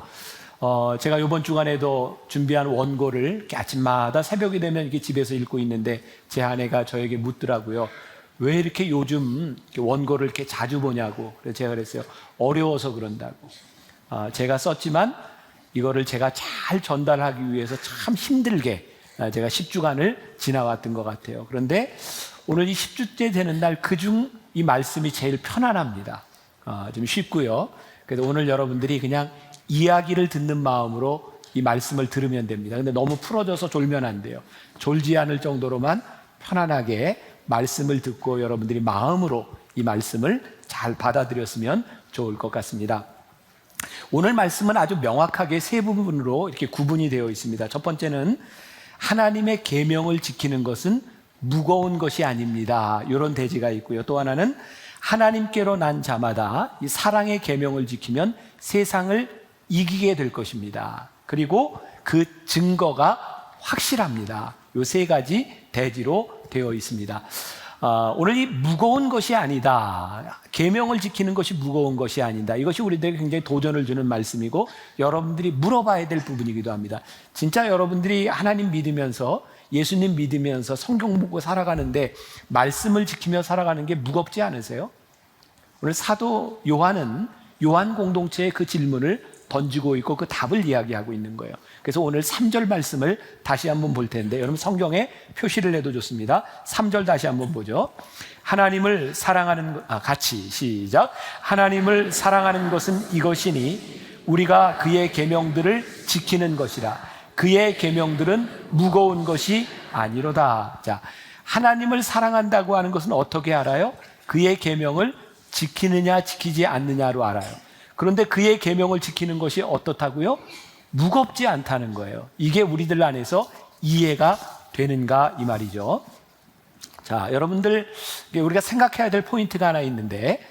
제가 이번 주간에도 준비한 원고를 아침마다 새벽이 되면 이렇게 집에서 읽고 있는데 제 아내가 저에게 묻더라고요. 왜 이렇게 요즘 원고를 이렇게 자주 보냐고. 그래서 제가 그랬어요. 어려워서 그런다고. 제가 썼지만 이거를 제가 잘 전달하기 위해서 참 힘들게 제가 10주간을 지나왔던 것 같아요. 그런데 오늘 이 10주째 되는 날 그중 이 말씀이 제일 편안합니다. 좀 쉽고요. 그래서 오늘 여러분들이 그냥 이야기를 듣는 마음으로 이 말씀을 들으면 됩니다. 근데 너무 풀어져서 졸면 안 돼요. 졸지 않을 정도로만 편안하게 말씀을 듣고 여러분들이 마음으로 이 말씀을 잘 받아들였으면 좋을 것 같습니다. 오늘 말씀은 아주 명확하게 세 부분으로 이렇게 구분이 되어 있습니다. 첫 번째는 하나님의 계명을 지키는 것은 무거운 것이 아닙니다. 이런 대지가 있고요. 또 하나는 하나님께로 난 자마다 이 사랑의 계명을 지키면 세상을 이기게 될 것입니다. 그리고 그 증거가 확실합니다. 이 세 가지 대지로 되어 있습니다. 오늘 이 무거운 것이 아니다, 계명을 지키는 것이 무거운 것이 아니다, 이것이 우리들에게 굉장히 도전을 주는 말씀이고 여러분들이 물어봐야 될 부분이기도 합니다. 진짜 여러분들이 하나님 믿으면서 예수님 믿으면서 성경 보고 살아가는데 말씀을 지키며 살아가는 게 무겁지 않으세요? 오늘 사도 요한은 요한 공동체에 그 질문을 던지고 있고 그 답을 이야기하고 있는 거예요. 그래서 오늘 3절 말씀을 다시 한번 볼 텐데 여러분 성경에 표시를 해도 좋습니다. 3절 다시 한번 보죠. 하나님을 사랑하는 같이 시작. 하나님을 사랑하는 것은 이것이니 우리가 그의 계명들을 지키는 것이라. 그의 계명들은 무거운 것이 아니로다. 자, 하나님을 사랑한다고 하는 것은 어떻게 알아요? 그의 계명을 지키느냐 지키지 않느냐로 알아요. 그런데 그의 계명을 지키는 것이 어떻다고요? 무겁지 않다는 거예요. 이게 우리들 안에서 이해가 되는가 이 말이죠. 자, 여러분들 우리가 생각해야 될 포인트가 하나 있는데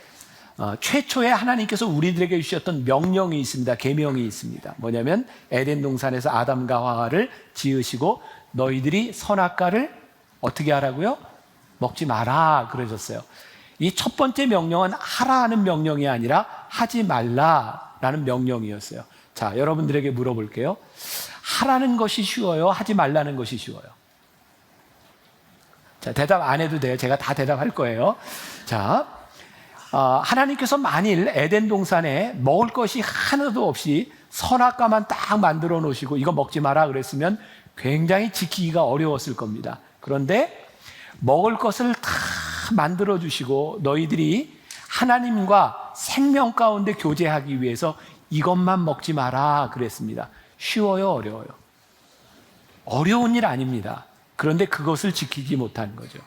최초에 하나님께서 우리들에게 주셨던 명령이 있습니다. 계명이 있습니다. 뭐냐면 에덴 동산에서 아담과 하와를 지으시고 너희들이 선악과를 어떻게 하라고요? 먹지 마라 그러셨어요. 이 첫 번째 명령은 하라는 명령이 아니라 하지 말라라는 명령이었어요. 자, 여러분들에게 물어볼게요. 하라는 것이 쉬워요? 하지 말라는 것이 쉬워요? 자, 대답 안 해도 돼요. 제가 다 대답할 거예요. 자, 하나님께서 만일 에덴 동산에 먹을 것이 하나도 없이 선악과만 딱 만들어 놓으시고 이거 먹지 마라 그랬으면 굉장히 지키기가 어려웠을 겁니다. 그런데 먹을 것을 다 만들어 주시고 너희들이 하나님과 생명 가운데 교제하기 위해서 이것만 먹지 마라 그랬습니다. 쉬워요, 어려워요? 어려운 일 아닙니다. 그런데 그것을 지키지 못한 거죠.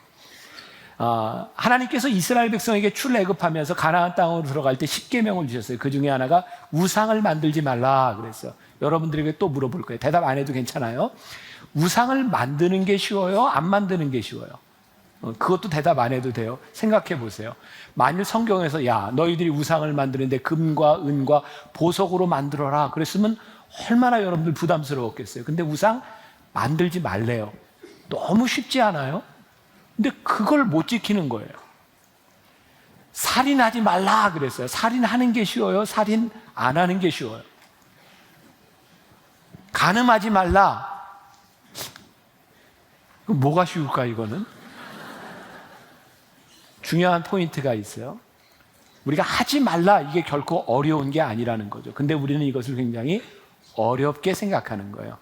하나님께서 이스라엘 백성에게 출애굽하면서 가나안 땅으로 들어갈 때 10계명을 주셨어요. 그 중에 하나가 우상을 만들지 말라 그랬어요. 여러분들에게 또 물어볼 거예요. 대답 안 해도 괜찮아요. 우상을 만드는 게 쉬워요? 안 만드는 게 쉬워요? 그것도 대답 안 해도 돼요. 생각해 보세요. 만일 성경에서 야 너희들이 우상을 만드는데 금과 은과 보석으로 만들어라 그랬으면 얼마나 여러분들 부담스러웠겠어요. 근데 우상 만들지 말래요. 너무 쉽지 않아요? 근데 그걸 못 지키는 거예요. 살인하지 말라 그랬어요. 살인하는 게 쉬워요? 살인 안 하는 게 쉬워요? 간음하지 말라. 그럼 뭐가 쉬울까 이거는? 중요한 포인트가 있어요. 우리가 하지 말라 이게 결코 어려운 게 아니라는 거죠. 근데 우리는 이것을 굉장히 어렵게 생각하는 거예요.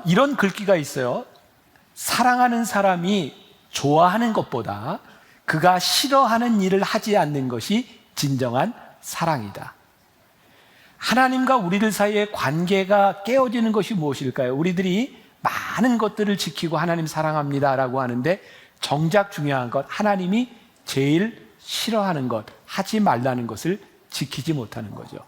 이런 글귀가 있어요. 사랑하는 사람이 좋아하는 것보다 그가 싫어하는 일을 하지 않는 것이 진정한 사랑이다. 하나님과 우리들 사이의 관계가 깨어지는 것이 무엇일까요? 우리들이 많은 것들을 지키고 하나님 사랑합니다라고 하는데 정작 중요한 것, 하나님이 제일 싫어하는 것, 하지 말라는 것을 지키지 못하는 거죠.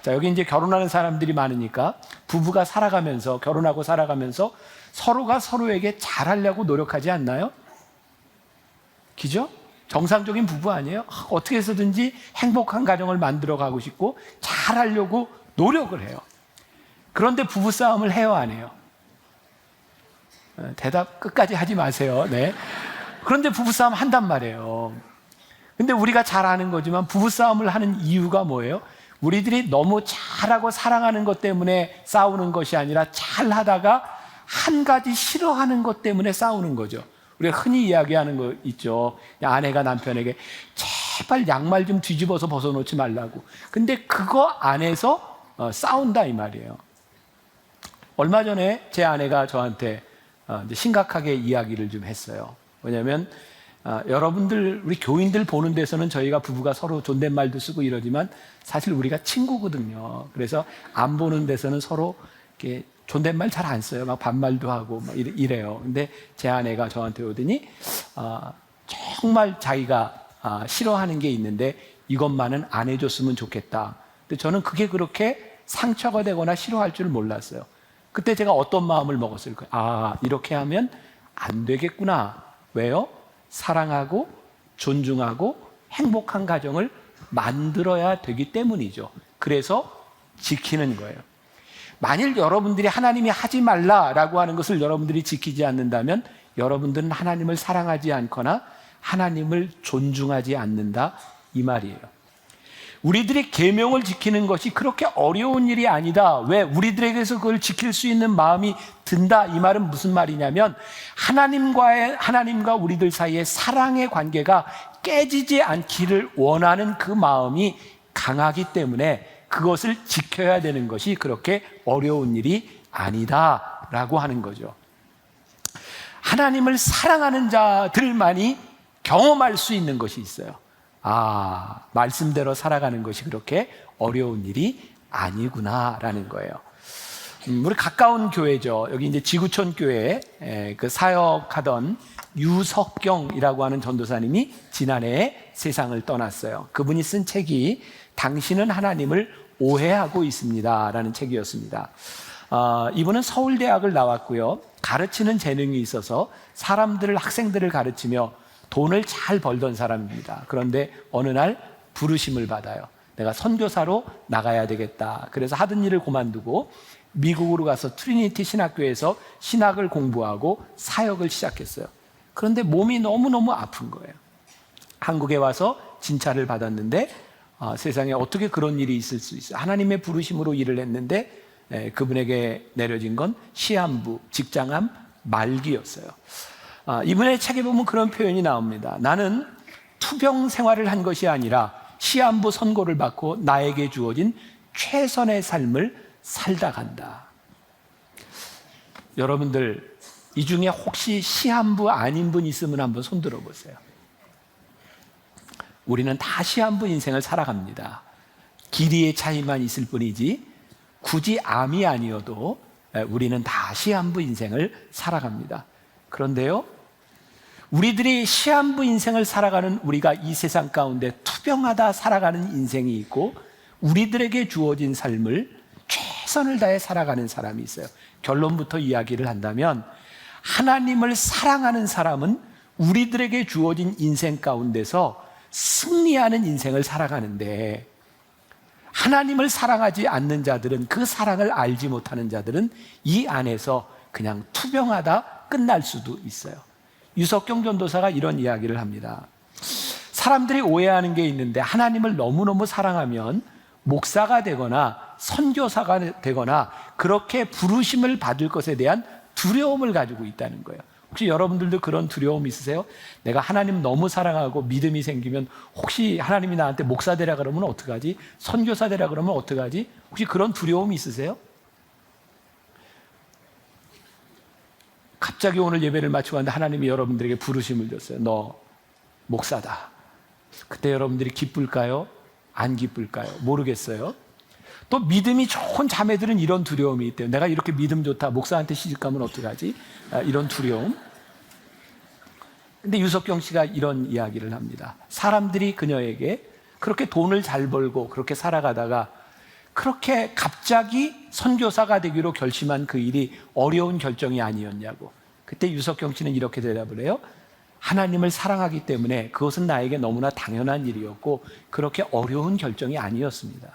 자, 여기 이제 결혼하는 사람들이 많으니까 부부가 살아가면서, 결혼하고 살아가면서 서로가 서로에게 잘하려고 노력하지 않나요? 그죠? 정상적인 부부 아니에요? 어떻게 해서든지 행복한 가정을 만들어 가고 싶고 잘하려고 노력을 해요. 그런데 부부싸움을 해요, 안 해요? 대답 끝까지 하지 마세요. 네. 그런데 부부싸움 한단 말이에요. 근데 우리가 잘 아는 거지만 부부싸움을 하는 이유가 뭐예요? 우리들이 너무 잘하고 사랑하는 것 때문에 싸우는 것이 아니라 잘하다가 한 가지 싫어하는 것 때문에 싸우는 거죠. 우리가 흔히 이야기하는 거 있죠. 아내가 남편에게 제발 양말 좀 뒤집어서 벗어놓지 말라고. 근데 그거 안에서 싸운다 이 말이에요. 얼마 전에 제 아내가 저한테 심각하게 이야기를 좀 했어요. 왜냐하면 여러분들 우리 교인들 보는 데서는 저희가 부부가 서로 존댓말도 쓰고 이러지만 사실 우리가 친구거든요. 그래서 안 보는 데서는 서로 이렇게 존댓말 잘 안 써요. 막 반말도 하고 막 이래요. 근데 제 아내가 저한테 오더니 정말 자기가 싫어하는 게 있는데 이것만은 안 해줬으면 좋겠다. 근데 저는 그게 그렇게 상처가 되거나 싫어할 줄 몰랐어요. 그때 제가 어떤 마음을 먹었을까요? 이렇게 하면 안 되겠구나. 왜요? 사랑하고 존중하고 행복한 가정을 만들어야 되기 때문이죠. 그래서 지키는 거예요. 만일 여러분들이 하나님이 하지 말라라고 하는 것을 여러분들이 지키지 않는다면 여러분들은 하나님을 사랑하지 않거나 하나님을 존중하지 않는다 이 말이에요. 우리들이 계명을 지키는 것이 그렇게 어려운 일이 아니다. 왜? 우리들에게서 그걸 지킬 수 있는 마음이 든다. 이 말은 무슨 말이냐면 하나님과 우리들 사이의 사랑의 관계가 깨지지 않기를 원하는 그 마음이 강하기 때문에 그것을 지켜야 되는 것이 그렇게 어려운 일이 아니다라고 하는 거죠. 하나님을 사랑하는 자들만이 경험할 수 있는 것이 있어요. 말씀대로 살아가는 것이 그렇게 어려운 일이 아니구나라는 거예요. 우리 가까운 교회죠. 여기 이제 지구촌 교회 그 사역하던 유석경이라고 하는 전도사님이 지난해에 세상을 떠났어요. 그분이 쓴 책이 당신은 하나님을 오해하고 있습니다 라는 책이었습니다. 이분은 서울대학을 나왔고요. 가르치는 재능이 있어서 사람들을, 학생들을 가르치며 돈을 잘 벌던 사람입니다. 그런데 어느 날 부르심을 받아요. 내가 선교사로 나가야 되겠다. 그래서 하던 일을 그만두고 미국으로 가서 트리니티 신학교에서 신학을 공부하고 사역을 시작했어요. 그런데 몸이 너무너무 아픈 거예요. 한국에 와서 진찰을 받았는데 세상에 어떻게 그런 일이 있을 수 있어요. 하나님의 부르심으로 일을 했는데 그분에게 내려진 건 시한부, 직장암 말기였어요. 이분의 책에 보면 그런 표현이 나옵니다. 나는 투병 생활을 한 것이 아니라 시한부 선고를 받고 나에게 주어진 최선의 삶을 살다 간다. 여러분들 이 중에 혹시 시한부 아닌 분 있으면 한번 손 들어보세요. 우리는 다 시한부 인생을 살아갑니다. 길이의 차이만 있을 뿐이지 굳이 암이 아니어도 우리는 다 시한부 인생을 살아갑니다. 그런데요, 우리들이 시한부 인생을 살아가는 우리가 이 세상 가운데 투병하다 살아가는 인생이 있고 우리들에게 주어진 삶을 최선을 다해 살아가는 사람이 있어요. 결론부터 이야기를 한다면 하나님을 사랑하는 사람은 우리들에게 주어진 인생 가운데서 승리하는 인생을 살아가는데 하나님을 사랑하지 않는 자들은, 그 사랑을 알지 못하는 자들은 이 안에서 그냥 투병하다 끝날 수도 있어요. 유석경 전도사가 이런 이야기를 합니다. 사람들이 오해하는 게 있는데 하나님을 너무너무 사랑하면 목사가 되거나 선교사가 되거나 그렇게 부르심을 받을 것에 대한 두려움을 가지고 있다는 거예요. 혹시 여러분들도 그런 두려움 있으세요? 내가 하나님 너무 사랑하고 믿음이 생기면 혹시 하나님이 나한테 목사 되라 그러면 어떡하지? 선교사 되라 그러면 어떡하지? 혹시 그런 두려움이 있으세요? 갑자기 오늘 예배를 마치고 왔는데 하나님이 여러분들에게 부르심을 줬어요. 너 목사다. 그때 여러분들이 기쁠까요? 안 기쁠까요? 모르겠어요. 또 믿음이 좋은 자매들은 이런 두려움이 있대요. 내가 이렇게 믿음 좋다, 목사한테 시집가면 어떡하지? 이런 두려움. 근데 유석경 씨가 이런 이야기를 합니다. 사람들이 그녀에게 그렇게 돈을 잘 벌고 그렇게 살아가다가 그렇게 갑자기 선교사가 되기로 결심한 그 일이 어려운 결정이 아니었냐고. 그때 유석경 씨는 이렇게 대답을 해요. 하나님을 사랑하기 때문에 그것은 나에게 너무나 당연한 일이었고 그렇게 어려운 결정이 아니었습니다.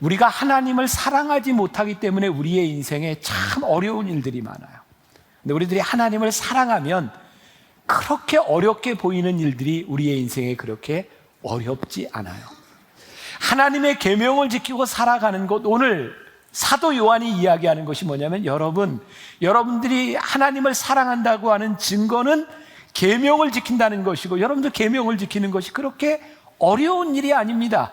우리가 하나님을 사랑하지 못하기 때문에 우리의 인생에 참 어려운 일들이 많아요. 근데 우리들이 하나님을 사랑하면 그렇게 어렵게 보이는 일들이 우리의 인생에 그렇게 어렵지 않아요. 하나님의 계명을 지키고 살아가는 것, 오늘 사도 요한이 이야기하는 것이 뭐냐면 여러분들이 하나님을 사랑한다고 하는 증거는 계명을 지킨다는 것이고 여러분들 계명을 지키는 것이 그렇게 어려운 일이 아닙니다.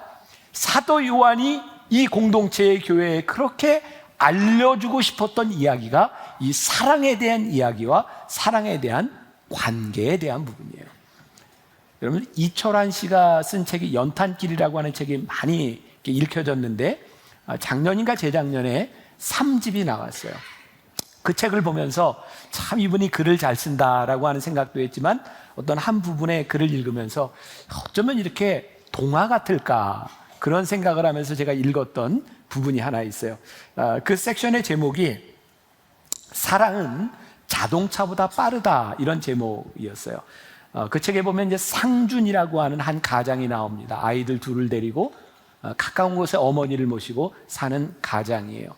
사도 요한이 이 공동체의 교회에 그렇게 알려주고 싶었던 이야기가 이 사랑에 대한 이야기와 사랑에 대한 관계에 대한 부분이에요. 여러분, 이철환 씨가 쓴 책이 연탄길이라고 하는 책이 많이 읽혀졌는데 작년인가 재작년에 3집이 나왔어요. 그 책을 보면서 참 이분이 글을 잘 쓴다라고 하는 생각도 했지만 어떤 한 부분의 글을 읽으면서 어쩌면 이렇게 동화 같을까 그런 생각을 하면서 제가 읽었던 부분이 하나 있어요. 그 섹션의 제목이 사랑은 자동차보다 빠르다 이런 제목이었어요. 그 책에 보면 이제 상준이라고 하는 한 가장이 나옵니다. 아이들 둘을 데리고 가까운 곳에 어머니를 모시고 사는 가장이에요.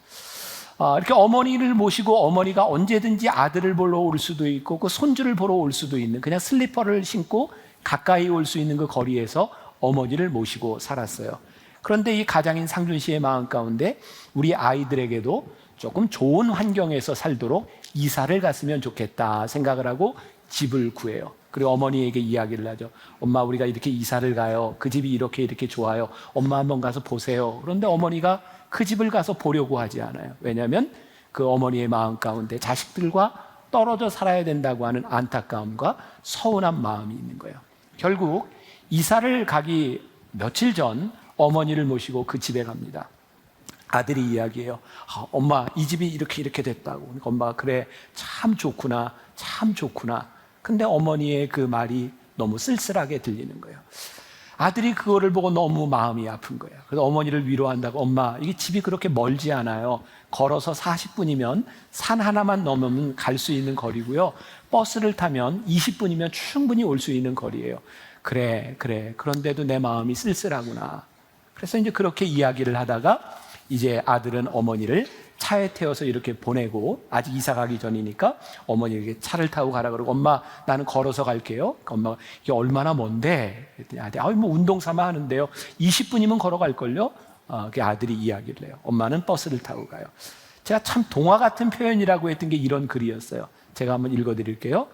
이렇게 어머니를 모시고 어머니가 언제든지 아들을 보러 올 수도 있고 그 손주를 보러 올 수도 있는 그냥 슬리퍼를 신고 가까이 올 수 있는 그 거리에서 어머니를 모시고 살았어요. 그런데 이 가장인 상준 씨의 마음 가운데 우리 아이들에게도 조금 좋은 환경에서 살도록 이사를 갔으면 좋겠다 생각을 하고 집을 구해요. 그리고 어머니에게 이야기를 하죠. 엄마, 우리가 이렇게 이사를 가요. 그 집이 이렇게 좋아요. 엄마 한번 가서 보세요. 그런데 어머니가 그 집을 가서 보려고 하지 않아요. 왜냐하면 그 어머니의 마음 가운데 자식들과 떨어져 살아야 된다고 하는 안타까움과 서운한 마음이 있는 거예요. 결국 이사를 가기 며칠 전 어머니를 모시고 그 집에 갑니다. 아들이 이야기해요. 엄마, 이 집이 이렇게 됐다고. 그러니까 엄마가 그래, 참 좋구나, 참 좋구나. 근데 어머니의 그 말이 너무 쓸쓸하게 들리는 거예요. 아들이 그거를 보고 너무 마음이 아픈 거예요. 그래서 어머니를 위로한다고, 엄마, 이게 집이 그렇게 멀지 않아요. 걸어서 40분이면 산 하나만 넘으면 갈 수 있는 거리고요. 버스를 타면 20분이면 충분히 올 수 있는 거리예요. 그래. 그런데도 내 마음이 쓸쓸하구나. 그래서 이제 그렇게 이야기를 하다가 이제 아들은 어머니를 차에 태워서 이렇게 보내고, 아직 이사 가기 전이니까 어머니에게 차를 타고 가라 그러고, 엄마, 나는 걸어서 갈게요. 엄마가, 이게 얼마나 먼데? 그랬더니 뭐 운동 삼아 하는데요. 20분이면 걸어갈걸요? 그 아들이 이야기를 해요. 엄마는 버스를 타고 가요. 제가 참 동화 같은 표현이라고 했던 게 이런 글이었어요. 제가 한번 읽어드릴게요.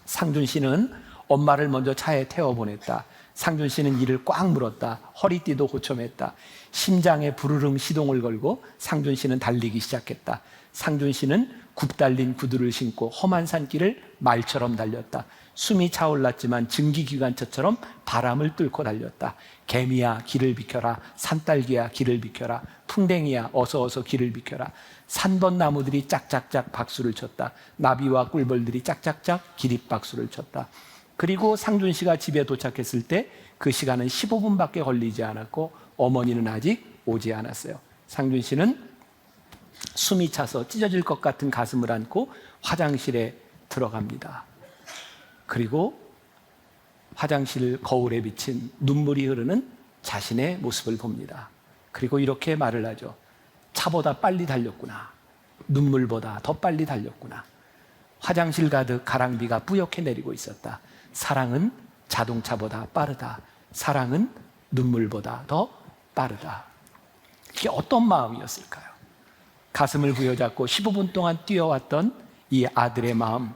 상준 씨는 엄마를 먼저 차에 태워보냈다. 상준 씨는 이를 꽉 물었다. 허리띠도 고쳐맸다. 심장에 부르릉 시동을 걸고 상준 씨는 달리기 시작했다. 상준 씨는 굽달린 구두를 신고 험한 산길을 말처럼 달렸다. 숨이 차올랐지만 증기기관차처럼 바람을 뚫고 달렸다. 개미야, 길을 비켜라. 산딸기야, 길을 비켜라. 풍뎅이야, 어서 길을 비켜라. 산번나무들이 짝짝짝 박수를 쳤다. 나비와 꿀벌들이 짝짝짝 기립박수를 쳤다. 그리고 상준 씨가 집에 도착했을 때 그 시간은 15분밖에 걸리지 않았고 어머니는 아직 오지 않았어요. 상준 씨는 숨이 차서 찢어질 것 같은 가슴을 안고 화장실에 들어갑니다. 그리고 화장실 거울에 비친 눈물이 흐르는 자신의 모습을 봅니다. 그리고 이렇게 말을 하죠. 차보다 빨리 달렸구나. 눈물보다 더 빨리 달렸구나. 화장실 가득 가랑비가 뿌옇게 내리고 있었다. 사랑은 자동차보다 빠르다. 사랑은 눈물보다 더 빠르다. 이게 어떤 마음이었을까요? 가슴을 부여잡고 15분 동안 뛰어왔던 이 아들의 마음,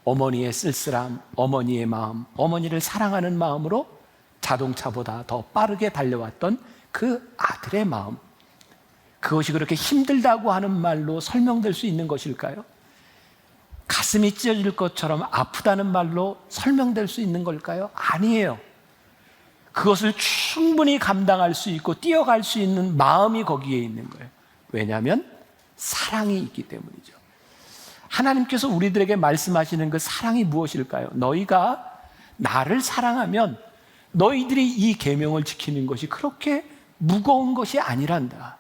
어머니의 쓸쓸함, 어머니의 마음, 어머니를 사랑하는 마음으로 자동차보다 더 빠르게 달려왔던 그 아들의 마음, 그것이 그렇게 힘들다고 하는 말로 설명될 수 있는 것일까요? 가슴이 찢어질 것처럼 아프다는 말로 설명될 수 있는 걸까요? 아니에요. 그것을 충분히 감당할 수 있고 뛰어갈 수 있는 마음이 거기에 있는 거예요. 왜냐하면 사랑이 있기 때문이죠. 하나님께서 우리들에게 말씀하시는 그 사랑이 무엇일까요? 너희가 나를 사랑하면 너희들이 이 계명을 지키는 것이 그렇게 무거운 것이 아니란다.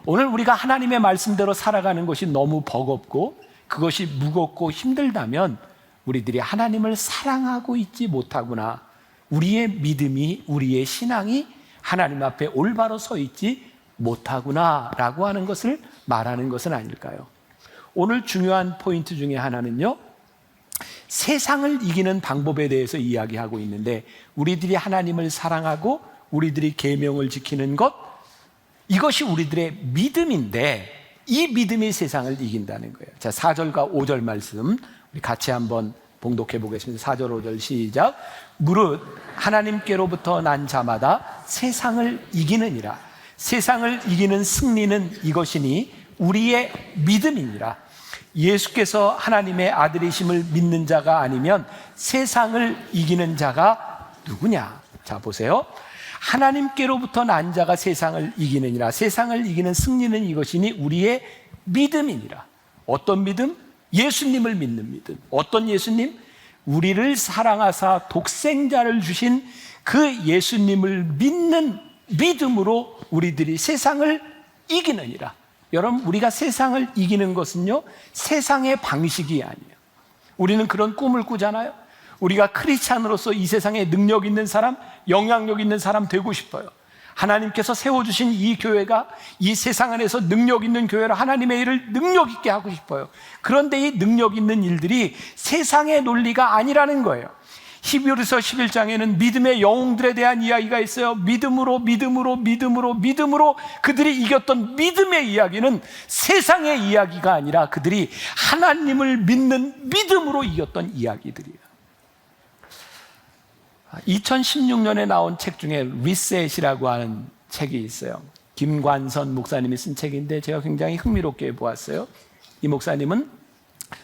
오늘 우리가 하나님의 말씀대로 살아가는 것이 너무 버겁고 그것이 무겁고 힘들다면 우리들이 하나님을 사랑하고 있지 못하구나. 우리의 믿음이, 우리의 신앙이 하나님 앞에 올바로 서 있지 못하구나 라고 하는 것을 말하는 것은 아닐까요? 오늘 중요한 포인트 중에 하나는요, 세상을 이기는 방법에 대해서 이야기하고 있는데, 우리들이 하나님을 사랑하고 우리들이 계명을 지키는 것, 이것이 우리들의 믿음인데 이 믿음이 세상을 이긴다는 거예요. 자, 4절과 5절 말씀 우리 같이 한번 봉독해 보겠습니다. 4절 5절 시작. 무릇 하나님께로부터 난 자마다 세상을 이기느니라. 세상을 이기는 승리는 이것이니 우리의 믿음이니라. 예수께서 하나님의 아들이심을 믿는 자가 아니면 세상을 이기는 자가 누구냐? 자, 보세요. 하나님께로부터 난 자가 세상을 이기느니라. 세상을 이기는 승리는 이것이니 우리의 믿음이니라. 어떤 믿음? 예수님을 믿는 믿음. 어떤 예수님? 우리를 사랑하사 독생자를 주신 그 예수님을 믿는 믿음으로 우리들이 세상을 이기느니라. 여러분, 우리가 세상을 이기는 것은요, 세상의 방식이 아니에요. 우리는 그런 꿈을 꾸잖아요. 우리가 크리스찬으로서 이 세상에 능력 있는 사람, 영향력 있는 사람 되고 싶어요. 하나님께서 세워주신 이 교회가 이 세상 안에서 능력 있는 교회로 하나님의 일을 능력 있게 하고 싶어요. 그런데 이 능력 있는 일들이 세상의 논리가 아니라는 거예요. 히브리서 11장에는 믿음의 영웅들에 대한 이야기가 있어요. 믿음으로 그들이 이겼던 믿음의 이야기는 세상의 이야기가 아니라 그들이 하나님을 믿는 믿음으로 이겼던 이야기들이에요. 2016년에 나온 책 중에 리셋이라고 하는 책이 있어요. 김관선 목사님이 쓴 책인데 제가 굉장히 흥미롭게 보았어요. 이 목사님은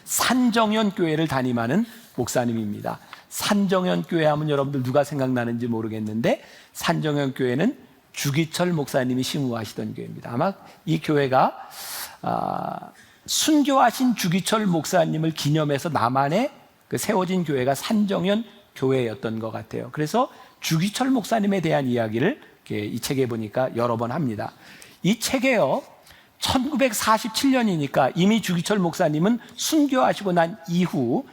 산정현 교회를 담임하는 목사님입니다. 산정현 교회 하면 여러분들 누가 생각나는지 모르겠는데, 산정현 교회는 주기철 목사님이 심우하시던 교회입니다. 아마 이 교회가 순교하신 주기철 목사님을 기념해서 남한에 세워진 교회가 산정현 교회였던 것 같아요. 그래서 주기철 목사님에 대한 이야기를 이 책에 보니까 여러 번 합니다. 이 책에요, 1947년이니까 이미 주기철 목사님은 순교하시고 난 이후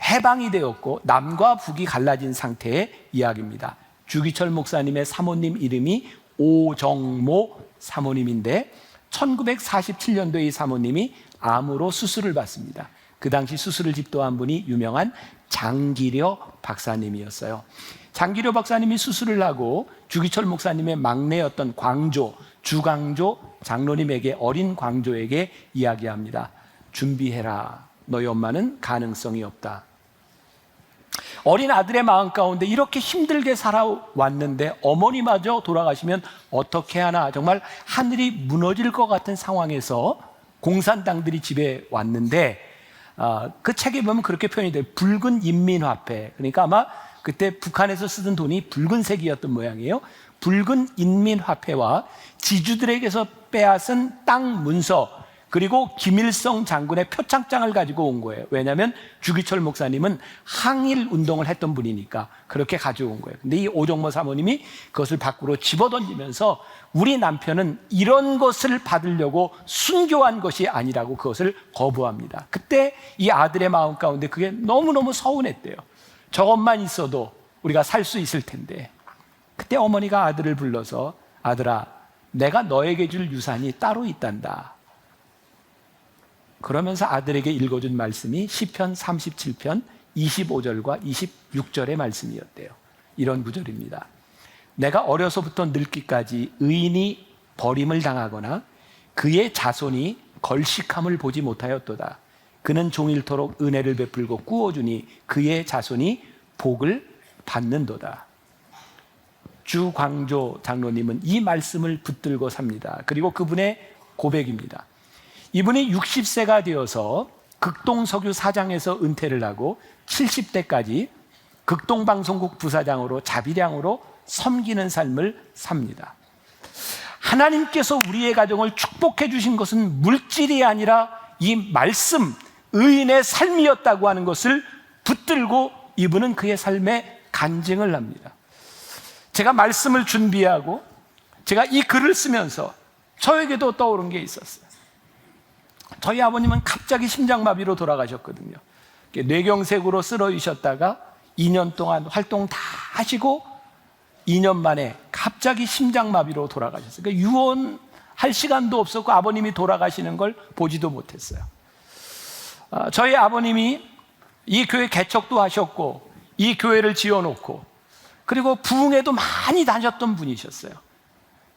해방이 되었고 남과 북이 갈라진 상태의 이야기입니다. 주기철 목사님의 사모님 이름이 오정모 사모님인데 1947년도에 이 사모님이 암으로 수술을 받습니다. 그 당시 수술을 집도한 분이 유명한 장기려 박사님이었어요. 장기려 박사님이 수술을 하고 주기철 목사님의 막내였던 광조, 주광조 장로님에게, 어린 광조에게 이야기합니다. 준비해라. 너희 엄마는 가능성이 없다. 어린 아들의 마음 가운데 이렇게 힘들게 살아왔는데 어머니마저 돌아가시면 어떻게 하나, 정말 하늘이 무너질 것 같은 상황에서 공산당들이 집에 왔는데 그 책에 보면 그렇게 표현이 돼요. 붉은 인민화폐. 그러니까 아마 그때 북한에서 쓰던 돈이 붉은색이었던 모양이에요. 붉은 인민화폐와 지주들에게서 빼앗은 땅 문서, 그리고 김일성 장군의 표창장을 가지고 온 거예요. 왜냐하면 주기철 목사님은 항일 운동을 했던 분이니까 그렇게 가져온 거예요. 근데 이 오정모 사모님이 그것을 밖으로 집어던지면서 우리 남편은 이런 것을 받으려고 순교한 것이 아니라고 그것을 거부합니다. 그때 이 아들의 마음 가운데 그게 너무너무 서운했대요. 저것만 있어도 우리가 살 수 있을 텐데. 그때 어머니가 아들을 불러서, 아들아, 내가 너에게 줄 유산이 따로 있단다. 그러면서 아들에게 읽어준 말씀이 시편 37편 25절과 26절의 말씀이었대요. 이런 구절입니다. 내가 어려서부터 늙기까지 의인이 버림을 당하거나 그의 자손이 걸식함을 보지 못하였도다. 그는 종일토록 은혜를 베풀고 꾸어주니 그의 자손이 복을 받는도다. 주광조 장로님은 이 말씀을 붙들고 삽니다. 그리고 그분의 고백입니다. 이분이 60세가 되어서 극동석유 사장에서 은퇴를 하고 70대까지 극동방송국 부사장으로 자비량으로 섬기는 삶을 삽니다. 하나님께서 우리의 가정을 축복해 주신 것은 물질이 아니라 이 말씀, 의인의 삶이었다고 하는 것을 붙들고 이분은 그의 삶에 간증을 합니다. 제가 말씀을 준비하고 제가 이 글을 쓰면서 저에게도 떠오른 게 있었어요. 저희 아버님은 갑자기 심장마비로 돌아가셨거든요. 뇌경색으로 쓰러지셨다가 2년 동안 활동 다 하시고 2년 만에 갑자기 심장마비로 돌아가셨어요. 그러니까 유언할 시간도 없었고 아버님이 돌아가시는 걸 보지도 못했어요. 저희 아버님이 이 교회 개척도 하셨고 이 교회를 지어놓고 그리고 부흥회도 많이 다녔던 분이셨어요.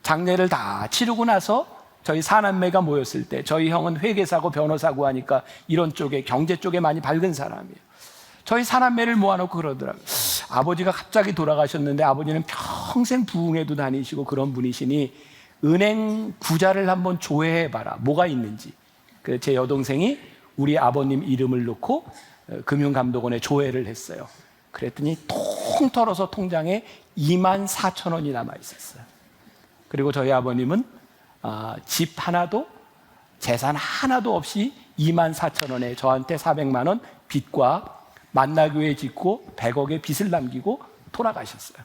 장례를 다 치르고 나서 저희 사남매가 모였을 때, 저희 형은 회계사고 변호사고 하니까 이런 쪽에, 경제 쪽에 많이 밝은 사람이에요. 저희 사남매를 모아놓고 그러더라고요. 아버지가 갑자기 돌아가셨는데 아버지는 평생 부흥회도 다니시고 그런 분이시니 은행 구자를 한번 조회해봐라. 뭐가 있는지. 제 여동생이 우리 아버님 이름을 넣고 금융감독원에 조회를 했어요. 그랬더니 통털어서 통장에 24,000원이 남아있었어요. 그리고 저희 아버님은 집 하나도 재산 하나도 없이 24,000원에 저한테 400만 원 빚과 만나교회 짓고 100억의 빚을 남기고 돌아가셨어요.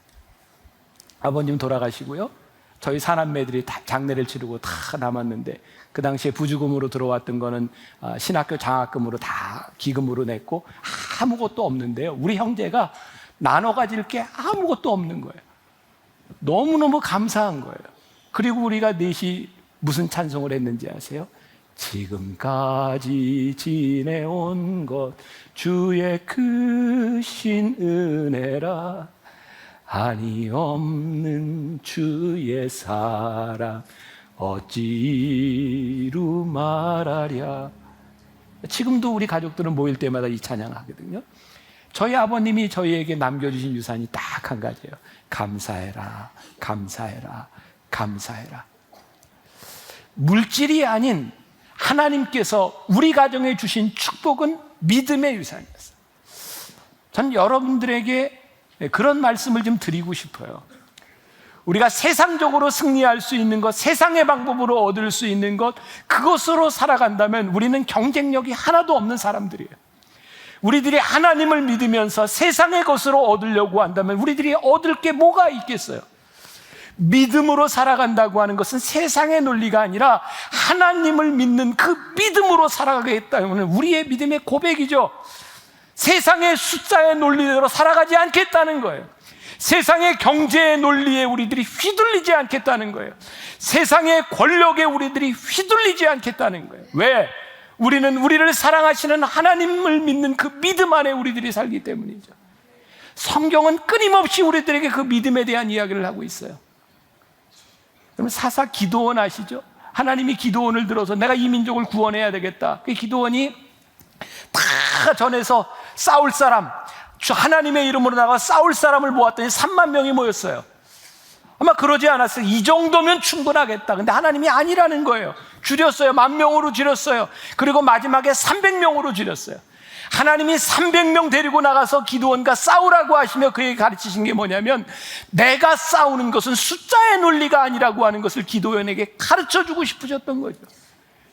아버님 돌아가시고요. 저희 사남매들이 다 장례를 치르고 다 남았는데 그 당시에 부주금으로 들어왔던 거는 신학교 장학금으로 다 기금으로 냈고 아무것도 없는데요. 우리 형제가 나눠 가질 게 아무것도 없는 거예요. 너무너무 감사한 거예요. 그리고 우리가 넷이 무슨 찬송을 했는지 아세요? 지금까지 지내온 것 주의 크신 은혜라 한이 없는 주의 사랑 어찌루 말하랴. 지금도 우리 가족들은 모일 때마다 이 찬양하거든요. 저희 아버님이 저희에게 남겨주신 유산이 딱 한 가지예요. 감사해라, 감사해라, 감사해라. 물질이 아닌 하나님께서 우리 가정에 주신 축복은 믿음의 유산이었어요. 전 여러분들에게 그런 말씀을 좀 드리고 싶어요. 우리가 세상적으로 승리할 수 있는 것, 세상의 방법으로 얻을 수 있는 것, 그것으로 살아간다면 우리는 경쟁력이 하나도 없는 사람들이에요. 우리들이 하나님을 믿으면서 세상의 것으로 얻으려고 한다면 우리들이 얻을 게 뭐가 있겠어요? 믿음으로 살아간다고 하는 것은 세상의 논리가 아니라 하나님을 믿는 그 믿음으로 살아가겠다는 우리의 믿음의 고백이죠. 세상의 숫자의 논리대로 살아가지 않겠다는 거예요. 세상의 경제의 논리에 우리들이 휘둘리지 않겠다는 거예요. 세상의 권력에 우리들이 휘둘리지 않겠다는 거예요. 왜? 우리는 우리를 사랑하시는 하나님을 믿는 그 믿음 안에 우리들이 살기 때문이죠. 성경은 끊임없이 우리들에게 그 믿음에 대한 이야기를 하고 있어요. 그럼 사사 기드온 아시죠? 하나님이 기드온을 들어서 내가 이 민족을 구원해야 되겠다. 그 기드온이 다 전에서 싸울 사람, 하나님의 이름으로 나가 싸울 사람을 모았더니 3만 명이 모였어요. 아마 그러지 않았어요. 이 정도면 충분하겠다. 근데 하나님이 아니라는 거예요. 줄였어요. 10,000명으로 줄였어요. 그리고 마지막에 300명으로 줄였어요. 하나님이 300명 데리고 나가서 기드온과 싸우라고 하시며 그에게 가르치신 게 뭐냐면 내가 싸우는 것은 숫자의 논리가 아니라고 하는 것을 기드온에게 가르쳐주고 싶으셨던 거죠.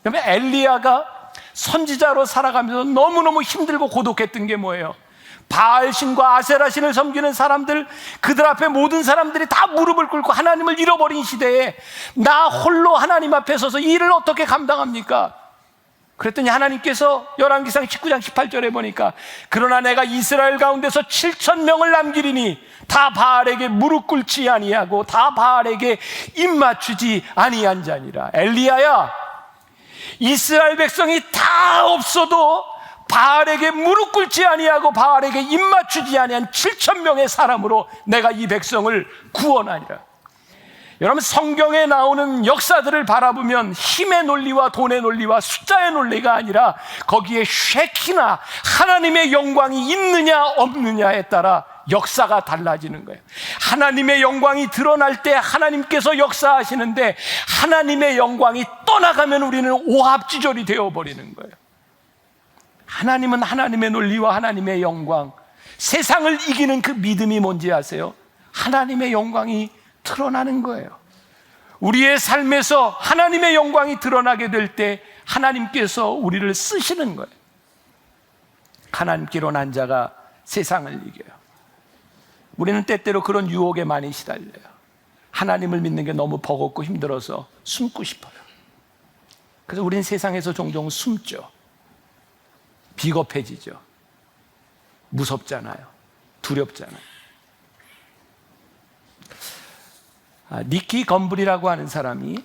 그러면 엘리야가 선지자로 살아가면서 너무너무 힘들고 고독했던 게 뭐예요? 바알신과 아세라신을 섬기는 사람들, 그들 앞에 모든 사람들이 다 무릎을 꿇고 하나님을 잃어버린 시대에 나 홀로 하나님 앞에 서서 이 일을 어떻게 감당합니까? 그랬더니 하나님께서 열왕기상 19장 18절에 보니까 그러나 내가 이스라엘 가운데서 7,000명을 남기리니 다 바알에게 무릎 꿇지 아니하고 다 바알에게 입 맞추지 아니한 자니라. 엘리야야, 이스라엘 백성이 다 없어도 바알에게 무릎 꿇지 아니하고 바알에게 입 맞추지 아니한 7,000명의 사람으로 내가 이 백성을 구원하리라. 여러분, 성경에 나오는 역사들을 바라보면 힘의 논리와 돈의 논리와 숫자의 논리가 아니라 거기에 쉐키나 하나님의 영광이 있느냐 없느냐에 따라 역사가 달라지는 거예요. 하나님의 영광이 드러날 때 하나님께서 역사하시는데 하나님의 영광이 떠나가면 우리는 오합지졸이 되어버리는 거예요. 하나님은 하나님의 논리와 하나님의 영광, 세상을 이기는 그 믿음이 뭔지 아세요? 하나님의 영광이 드러나는 거예요. 우리의 삶에서 하나님의 영광이 드러나게 될 때 하나님께서 우리를 쓰시는 거예요. 하나님께로 난 자가 세상을 이겨요. 우리는 때때로 그런 유혹에 많이 시달려요. 하나님을 믿는 게 너무 버겁고 힘들어서 숨고 싶어요. 그래서 우리는 세상에서 종종 숨죠. 비겁해지죠. 무섭잖아요. 두렵잖아요. 니키 건블이라고 하는 사람이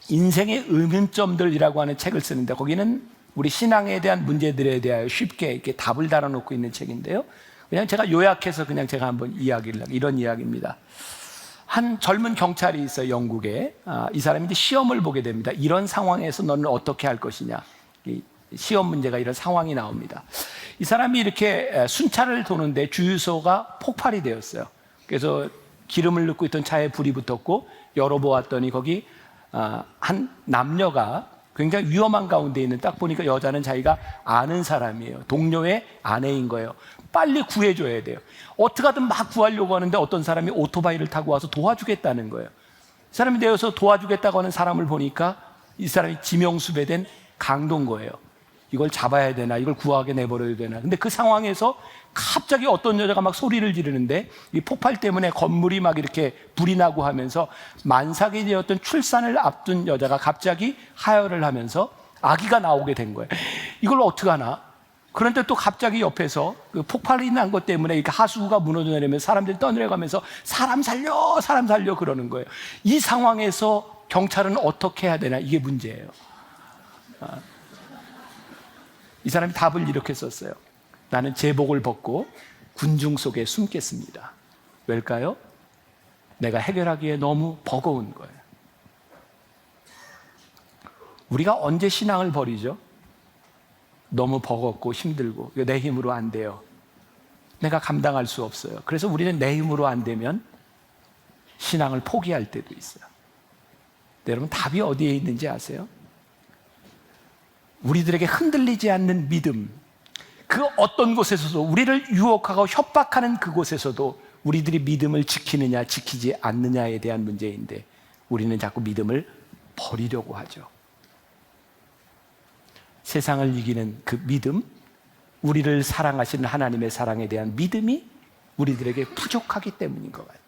인생의 의문점들이라고 하는 책을 쓰는데 거기는 우리 신앙에 대한 문제들에 대하여 쉽게 이렇게 답을 달아놓고 있는 책인데요. 그냥 제가 요약해서 그냥 제가 한번 이야기를 하고 이런 이야기입니다. 한 젊은 경찰이 있어요, 영국에. 이 사람이 이제 시험을 보게 됩니다. 이런 상황에서 너는 어떻게 할 것이냐. 시험 문제가 이런 상황이 나옵니다. 이 사람이 이렇게 순찰을 도는데 주유소가 폭발이 되었어요. 그래서 기름을 넣고 있던 차에 불이 붙었고 열어보았더니 거기 한 남녀가 굉장히 위험한 가운데 있는, 딱 보니까 여자는 자기가 아는 사람이에요. 동료의 아내인 거예요. 빨리 구해줘야 돼요. 어떻게 하든 막 구하려고 하는데 어떤 사람이 오토바이를 타고 와서 도와주겠다는 거예요. 이 사람이 되어서 도와주겠다고 하는 사람을 보니까 이 사람이 지명수배된 강도인 거예요. 이걸 잡아야 되나, 이걸 구하게 내버려야 되나. 근데 그 상황에서 갑자기 어떤 여자가 막 소리를 지르는데 이 폭발 때문에 건물이 막 이렇게 불이 나고 하면서 만삭이 되었던 출산을 앞둔 여자가 갑자기 하혈을 하면서 아기가 나오게 된 거예요. 이걸 어떻게 하나? 그런데 또 갑자기 옆에서 그 폭발이 난 것 때문에 이렇게 하수구가 무너져 내리면 사람들이 떠내려가면서 사람 살려 그러는 거예요. 이 상황에서 경찰은 어떻게 해야 되나, 이게 문제예요. 이 사람이 답을 이렇게 썼어요. 나는 제복을 벗고 군중 속에 숨겠습니다. 왜일까요? 내가 해결하기에 너무 버거운 거예요. 우리가 언제 신앙을 버리죠? 너무 버겁고 힘들고 이거 내 힘으로 안 돼요. 내가 감당할 수 없어요. 그래서 우리는 내 힘으로 안 되면 신앙을 포기할 때도 있어요. 여러분, 답이 어디에 있는지 아세요? 우리들에게 흔들리지 않는 믿음, 그 어떤 곳에서도 우리를 유혹하고 협박하는 그곳에서도 우리들이 믿음을 지키느냐 지키지 않느냐에 대한 문제인데 우리는 자꾸 믿음을 버리려고 하죠. 세상을 이기는 그 믿음, 우리를 사랑하시는 하나님의 사랑에 대한 믿음이 우리들에게 부족하기 때문인 것 같아요.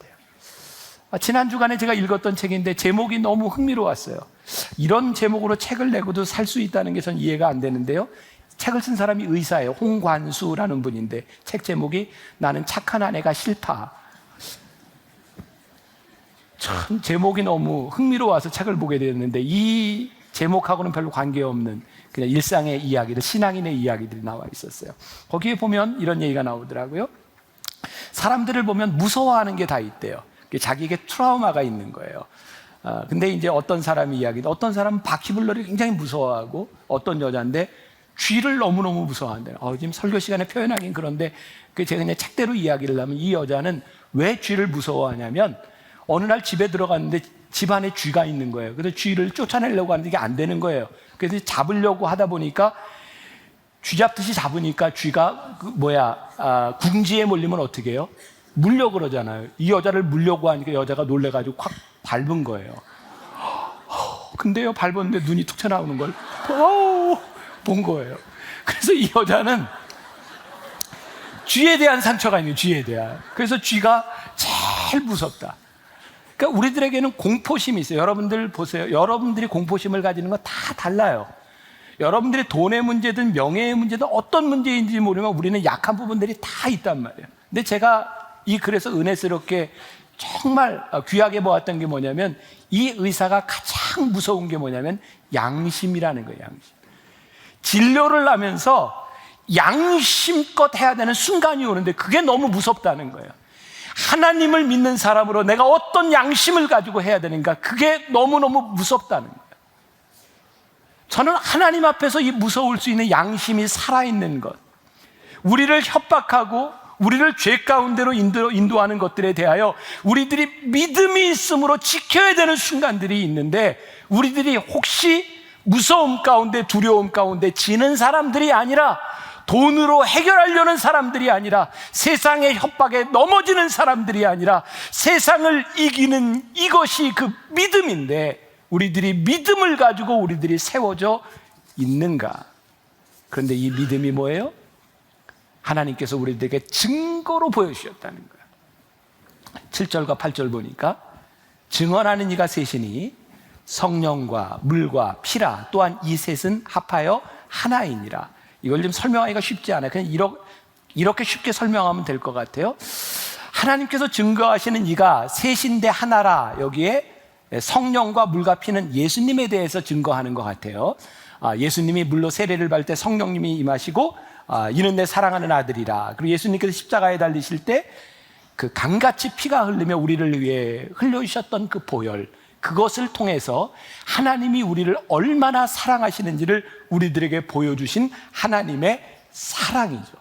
지난 주간에 제가 읽었던 책인데 제목이 너무 흥미로웠어요. 이런 제목으로 책을 내고도 살 수 있다는 게 전 이해가 안 되는데요. 책을 쓴 사람이 의사예요. 홍관수라는 분인데 책 제목이 나는 착한 아내가 싫다. 참 제목이 너무 흥미로워서 책을 보게 되었는데 이 제목하고는 별로 관계없는 그냥 일상의 이야기들, 신앙인의 이야기들이 나와 있었어요. 거기에 보면 이런 얘기가 나오더라고요. 사람들을 보면 무서워하는 게 다 있대요. 자기에게 트라우마가 있는 거예요. 근데 이제 어떤 사람이 어떤 사람은 바퀴벌레를 굉장히 무서워하고 어떤 여자인데 쥐를 너무너무 무서워한대요. 지금 설교 시간에 표현하긴 그런데 제가 그냥 책대로 이야기를 하면 이 여자는 왜 쥐를 무서워하냐면 어느 날 집에 들어갔는데 집 안에 쥐가 있는 거예요. 그래서 쥐를 쫓아내려고 하는데 이게 안 되는 거예요. 그래서 잡으려고 하다 보니까 쥐 잡듯이 잡으니까 쥐가 궁지에 몰리면 어떻게 해요? 물려 그러잖아요. 이 여자를 물려고 하니까 여자가 놀래가지고 확 밟은 거예요. 근데요, 밟았는데 눈이 툭 튀어나오는 걸 본 거예요. 그래서 이 여자는 쥐에 대한 상처가 있는 쥐에 대한. 그래서 쥐가 제일 무섭다. 그러니까 우리들에게는 공포심이 있어요. 여러분들 보세요. 여러분들이 공포심을 가지는 건 다 달라요. 여러분들이 돈의 문제든 명예의 문제든 어떤 문제인지 모르면 우리는 약한 부분들이 다 있단 말이에요. 근데 제가 그래서 은혜스럽게 정말 귀하게 보았던 게 뭐냐면 이 의사가 가장 무서운 게 뭐냐면 양심이라는 거예요. 양심. 진료를 하면서 양심껏 해야 되는 순간이 오는데 그게 너무 무섭다는 거예요. 하나님을 믿는 사람으로 내가 어떤 양심을 가지고 해야 되는가, 그게 너무너무 무섭다는 거예요. 저는 하나님 앞에서 이 무서울 수 있는 양심이 살아있는 것, 우리를 협박하고 우리를 죄 가운데로 인도하는 것들에 대하여 우리들이 믿음이 있음으로 지켜야 되는 순간들이 있는데 우리들이 혹시 무서움 가운데 두려움 가운데 지는 사람들이 아니라 돈으로 해결하려는 사람들이 아니라 세상의 협박에 넘어지는 사람들이 아니라 세상을 이기는 이것이 그 믿음인데 우리들이 믿음을 가지고 우리들이 세워져 있는가? 그런데 이 믿음이 뭐예요? 하나님께서 우리들에게 증거로 보여주셨다는 거예요. 7절과 8절 보니까 증언하는 이가 셋이니 성령과 물과 피라 또한 이 셋은 합하여 하나이니라. 이걸 좀 설명하기가 쉽지 않아요. 그냥 이렇게 쉽게 설명하면 될 것 같아요. 하나님께서 증거하시는 이가 셋인데 하나라. 여기에 성령과 물과 피는 예수님에 대해서 증거하는 것 같아요. 예수님이 물로 세례를 받을 때 성령님이 임하시고 이는 내 사랑하는 아들이라. 그리고 예수님께서 십자가에 달리실 때 그 강같이 피가 흘리며 우리를 위해 흘려주셨던 그 보혈, 그것을 통해서 하나님이 우리를 얼마나 사랑하시는지를 우리들에게 보여주신 하나님의 사랑이죠.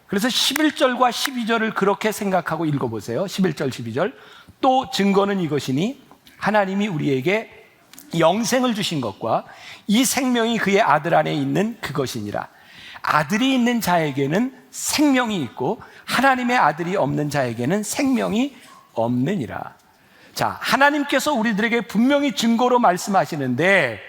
그래서 11절과 12절을 그렇게 생각하고 읽어보세요. 11절 12절 또 증거는 이것이니 하나님이 우리에게 영생을 주신 것과 이 생명이 그의 아들 안에 있는 그것이니라. 아들이 있는 자에게는 생명이 있고 하나님의 아들이 없는 자에게는 생명이 없느니라. 자, 하나님께서 우리들에게 분명히 증거로 말씀하시는데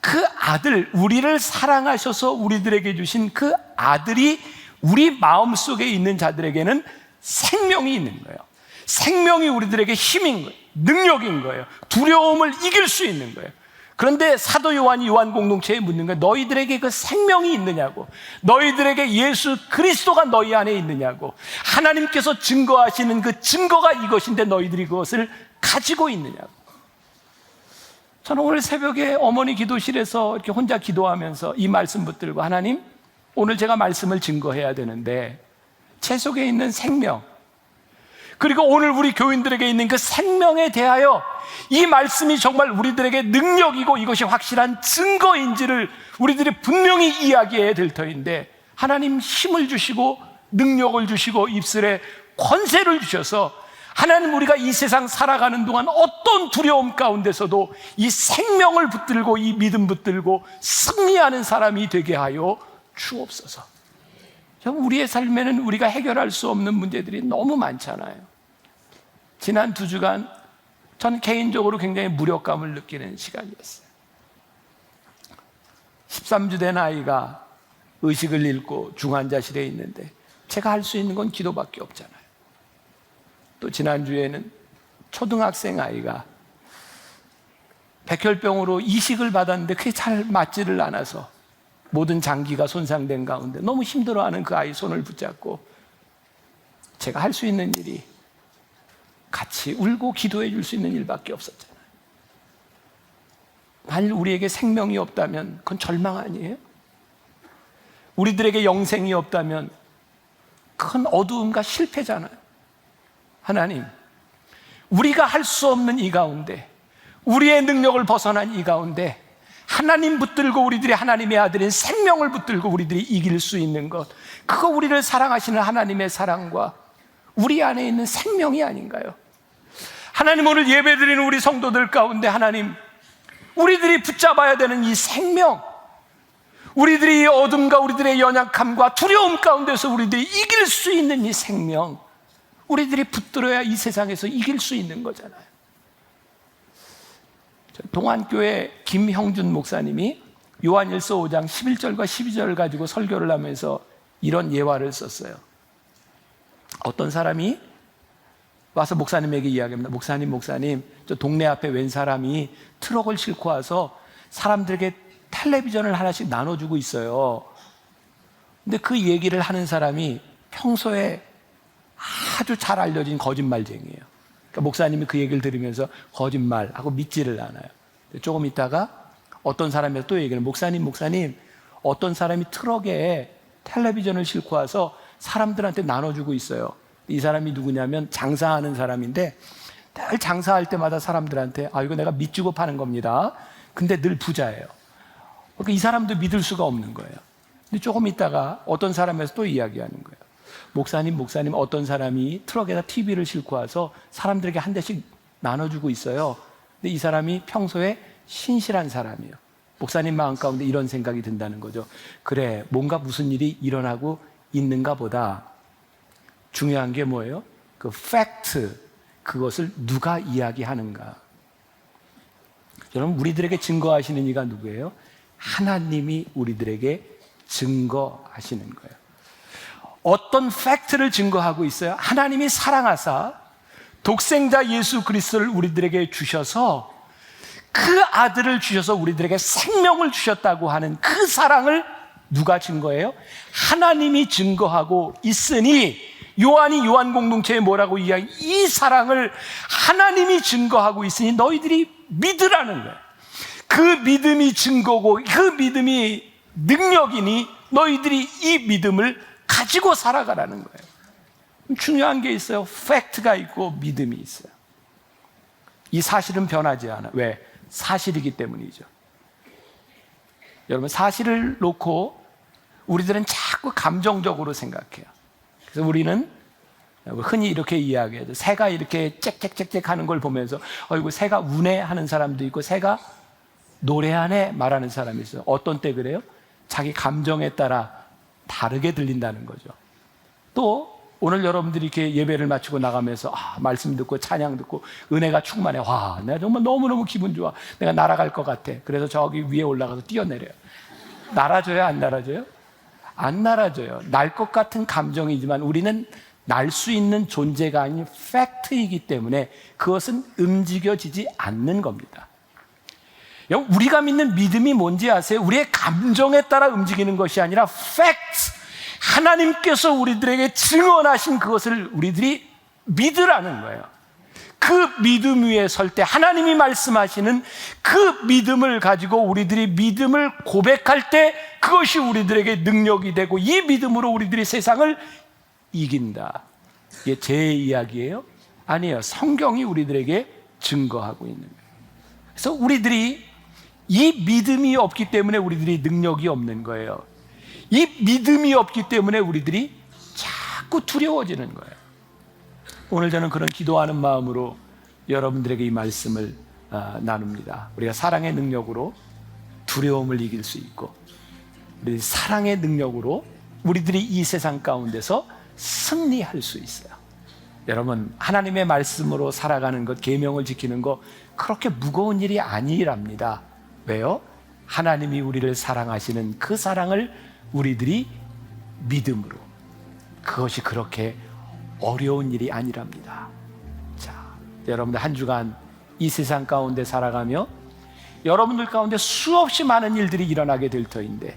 그 아들, 우리를 사랑하셔서 우리들에게 주신 그 아들이 우리 마음속에 있는 자들에게는 생명이 있는 거예요. 생명이 우리들에게 힘인 거예요. 능력인 거예요. 두려움을 이길 수 있는 거예요. 그런데 사도 요한이 요한 공동체에 묻는 거예요. 너희들에게 그 생명이 있느냐고, 너희들에게 예수 그리스도가 너희 안에 있느냐고, 하나님께서 증거하시는 그 증거가 이것인데 너희들이 그것을 가지고 있느냐고. 저는 오늘 새벽에 어머니 기도실에서 이렇게 혼자 기도하면서 이 말씀 붙들고, 하나님, 오늘 제가 말씀을 증거해야 되는데 제 속에 있는 생명, 그리고 오늘 우리 교인들에게 있는 그 생명에 대하여 이 말씀이 정말 우리들에게 능력이고 이것이 확실한 증거인지를 우리들이 분명히 이야기해야 될 터인데, 하나님 힘을 주시고 능력을 주시고 입술에 권세를 주셔서 하나님, 우리가 이 세상 살아가는 동안 어떤 두려움 가운데서도 이 생명을 붙들고 이 믿음 붙들고 승리하는 사람이 되게 하여 주옵소서. 우리의 삶에는 우리가 해결할 수 없는 문제들이 너무 많잖아요. 지난 2주간 전 개인적으로 굉장히 무력감을 느끼는 시간이었어요. 13주 된 아이가 의식을 잃고 중환자실에 있는데 제가 할 수 있는 건 기도밖에 없잖아요. 또 지난주에는 초등학생 아이가 백혈병으로 이식을 받았는데 그게 잘 맞지를 않아서 모든 장기가 손상된 가운데 너무 힘들어하는 그 아이 손을 붙잡고 제가 할 수 있는 일이 같이 울고 기도해 줄 수 있는 일밖에 없었잖아요. 만일 우리에게 생명이 없다면 그건 절망 아니에요? 우리들에게 영생이 없다면 그건 어두움과 실패잖아요. 하나님, 우리가 할 수 없는 이 가운데, 우리의 능력을 벗어난 이 가운데 하나님 붙들고 우리들이 하나님의 아들인 생명을 붙들고 우리들이 이길 수 있는 것, 그거 우리를 사랑하시는 하나님의 사랑과 우리 안에 있는 생명이 아닌가요? 하나님, 오늘 예배드리는 우리 성도들 가운데 하나님, 우리들이 붙잡아야 되는 이 생명, 우리들이 어둠과 우리들의 연약함과 두려움 가운데서 우리들이 이길 수 있는 이 생명, 우리들이 붙들어야 이 세상에서 이길 수 있는 거잖아요. 동안교회 김형준 목사님이 요한일서 5장 11절과 12절 가지고 설교를 하면서 이런 예화를 썼어요. 어떤 사람이 와서 목사님에게 이야기합니다. 목사님, 저 동네 앞에 웬 사람이 트럭을 싣고 와서 사람들에게 텔레비전을 하나씩 나눠주고 있어요. 근데 그 얘기를 하는 사람이 평소에 아주 잘 알려진 거짓말쟁이에요. 그러니까 목사님이 그 얘기를 들으면서 거짓말하고 믿지를 않아요. 조금 있다가 어떤 사람이 또 얘기를 해요. 목사님, 어떤 사람이 트럭에 텔레비전을 싣고 와서 사람들한테 나눠주고 있어요. 이 사람이 누구냐면 장사하는 사람인데 늘 장사할 때마다 사람들한테 이거 내가 밑주고 파는 겁니다. 근데 늘 부자예요. 그러니까 이 사람도 믿을 수가 없는 거예요. 근데 조금 있다가 어떤 사람에서 또 이야기하는 거예요. 목사님, 어떤 사람이 트럭에다 TV를 싣고 와서 사람들에게 한 대씩 나눠주고 있어요. 근데 이 사람이 평소에 신실한 사람이에요. 목사님 마음 가운데 이런 생각이 든다는 거죠. 그래, 뭔가 무슨 일이 일어나고 있는가 보다. 중요한 게 뭐예요? 그 팩트, 그것을 누가 이야기하는가. 여러분, 우리들에게 증거하시는 이가 누구예요? 하나님이 우리들에게 증거하시는 거예요. 어떤 팩트를 증거하고 있어요? 하나님이 사랑하사 독생자 예수 그리스도를 우리들에게 주셔서 그 아들을 주셔서 우리들에게 생명을 주셨다고 하는 그 사랑을 누가 증거해요? 하나님이 증거하고 있으니 요한이 요한 공동체에 뭐라고 이야기? 이 사랑을 하나님이 증거하고 있으니 너희들이 믿으라는 거예요. 그 믿음이 증거고 그 믿음이 능력이니 너희들이 이 믿음을 가지고 살아가라는 거예요. 중요한 게 있어요. 팩트가 있고 믿음이 있어요. 이 사실은 변하지 않아. 왜? 사실이기 때문이죠. 여러분, 사실을 놓고 우리들은 자꾸 감정적으로 생각해요. 그래서 우리는 흔히 이렇게 이야기해요. 새가 이렇게 짹짹짹짹 하는 걸 보면서 이거 새가 우네 하는 사람도 있고 새가 노래하네 말하는 사람이 있어요. 어떤 때 그래요? 자기 감정에 따라 다르게 들린다는 거죠. 또 오늘 여러분들이 이렇게 예배를 마치고 나가면서 말씀 듣고 찬양 듣고 은혜가 충만해. 와, 내가 정말 너무너무 기분 좋아. 내가 날아갈 것 같아. 그래서 저기 위에 올라가서 뛰어내려요. 날아줘요? 안 날아줘요? 안 날아줘요. 날 것 같은 감정이지만 우리는 날 수 있는 존재가 아닌 팩트이기 때문에 그것은 움직여지지 않는 겁니다. 우리가 믿는 믿음이 뭔지 아세요? 우리의 감정에 따라 움직이는 것이 아니라 팩트, 하나님께서 우리들에게 증언하신 그것을 우리들이 믿으라는 거예요. 그 믿음 위에 설 때 하나님이 말씀하시는 그 믿음을 가지고 우리들이 믿음을 고백할 때 그것이 우리들에게 능력이 되고 이 믿음으로 우리들이 세상을 이긴다. 이게 제 이야기예요? 아니에요. 성경이 우리들에게 증거하고 있는 거예요. 그래서 우리들이 이 믿음이 없기 때문에 우리들이 능력이 없는 거예요. 이 믿음이 없기 때문에 우리들이 자꾸 두려워지는 거예요. 오늘 저는 그런 기도하는 마음으로 여러분들에게 이 말씀을 나눕니다. 우리가 사랑의 능력으로 두려움을 이길 수 있고 우리 사랑의 능력으로 우리들이 이 세상 가운데서 승리할 수 있어요. 여러분, 하나님의 말씀으로 살아가는 것, 계명을 지키는 것 그렇게 무거운 일이 아니랍니다. 왜요? 하나님이 우리를 사랑하시는 그 사랑을 우리들이 믿음으로, 그것이 그렇게 어려운 일이 아니랍니다. 자, 여러분들 한 주간 이 세상 가운데 살아가며 여러분들 가운데 수없이 많은 일들이 일어나게 될 터인데,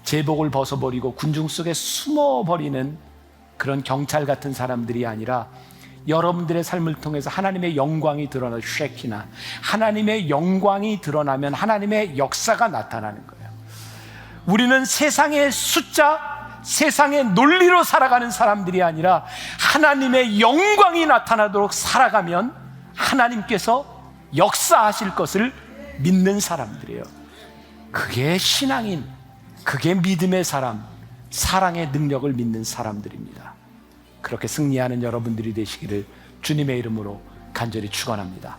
제복을 벗어버리고 군중 속에 숨어버리는 그런 경찰 같은 사람들이 아니라 여러분들의 삶을 통해서 하나님의 영광이 드러나, 쉐키나, 하나님의 영광이 드러나면 하나님의 역사가 나타나는 거예요. 우리는 세상의 숫자, 세상의 논리로 살아가는 사람들이 아니라 하나님의 영광이 나타나도록 살아가면 하나님께서 역사하실 것을 믿는 사람들이에요. 그게 신앙인, 그게 믿음의 사람, 사랑의 능력을 믿는 사람들입니다. 그렇게 승리하는 여러분들이 되시기를 주님의 이름으로 간절히 축원합니다.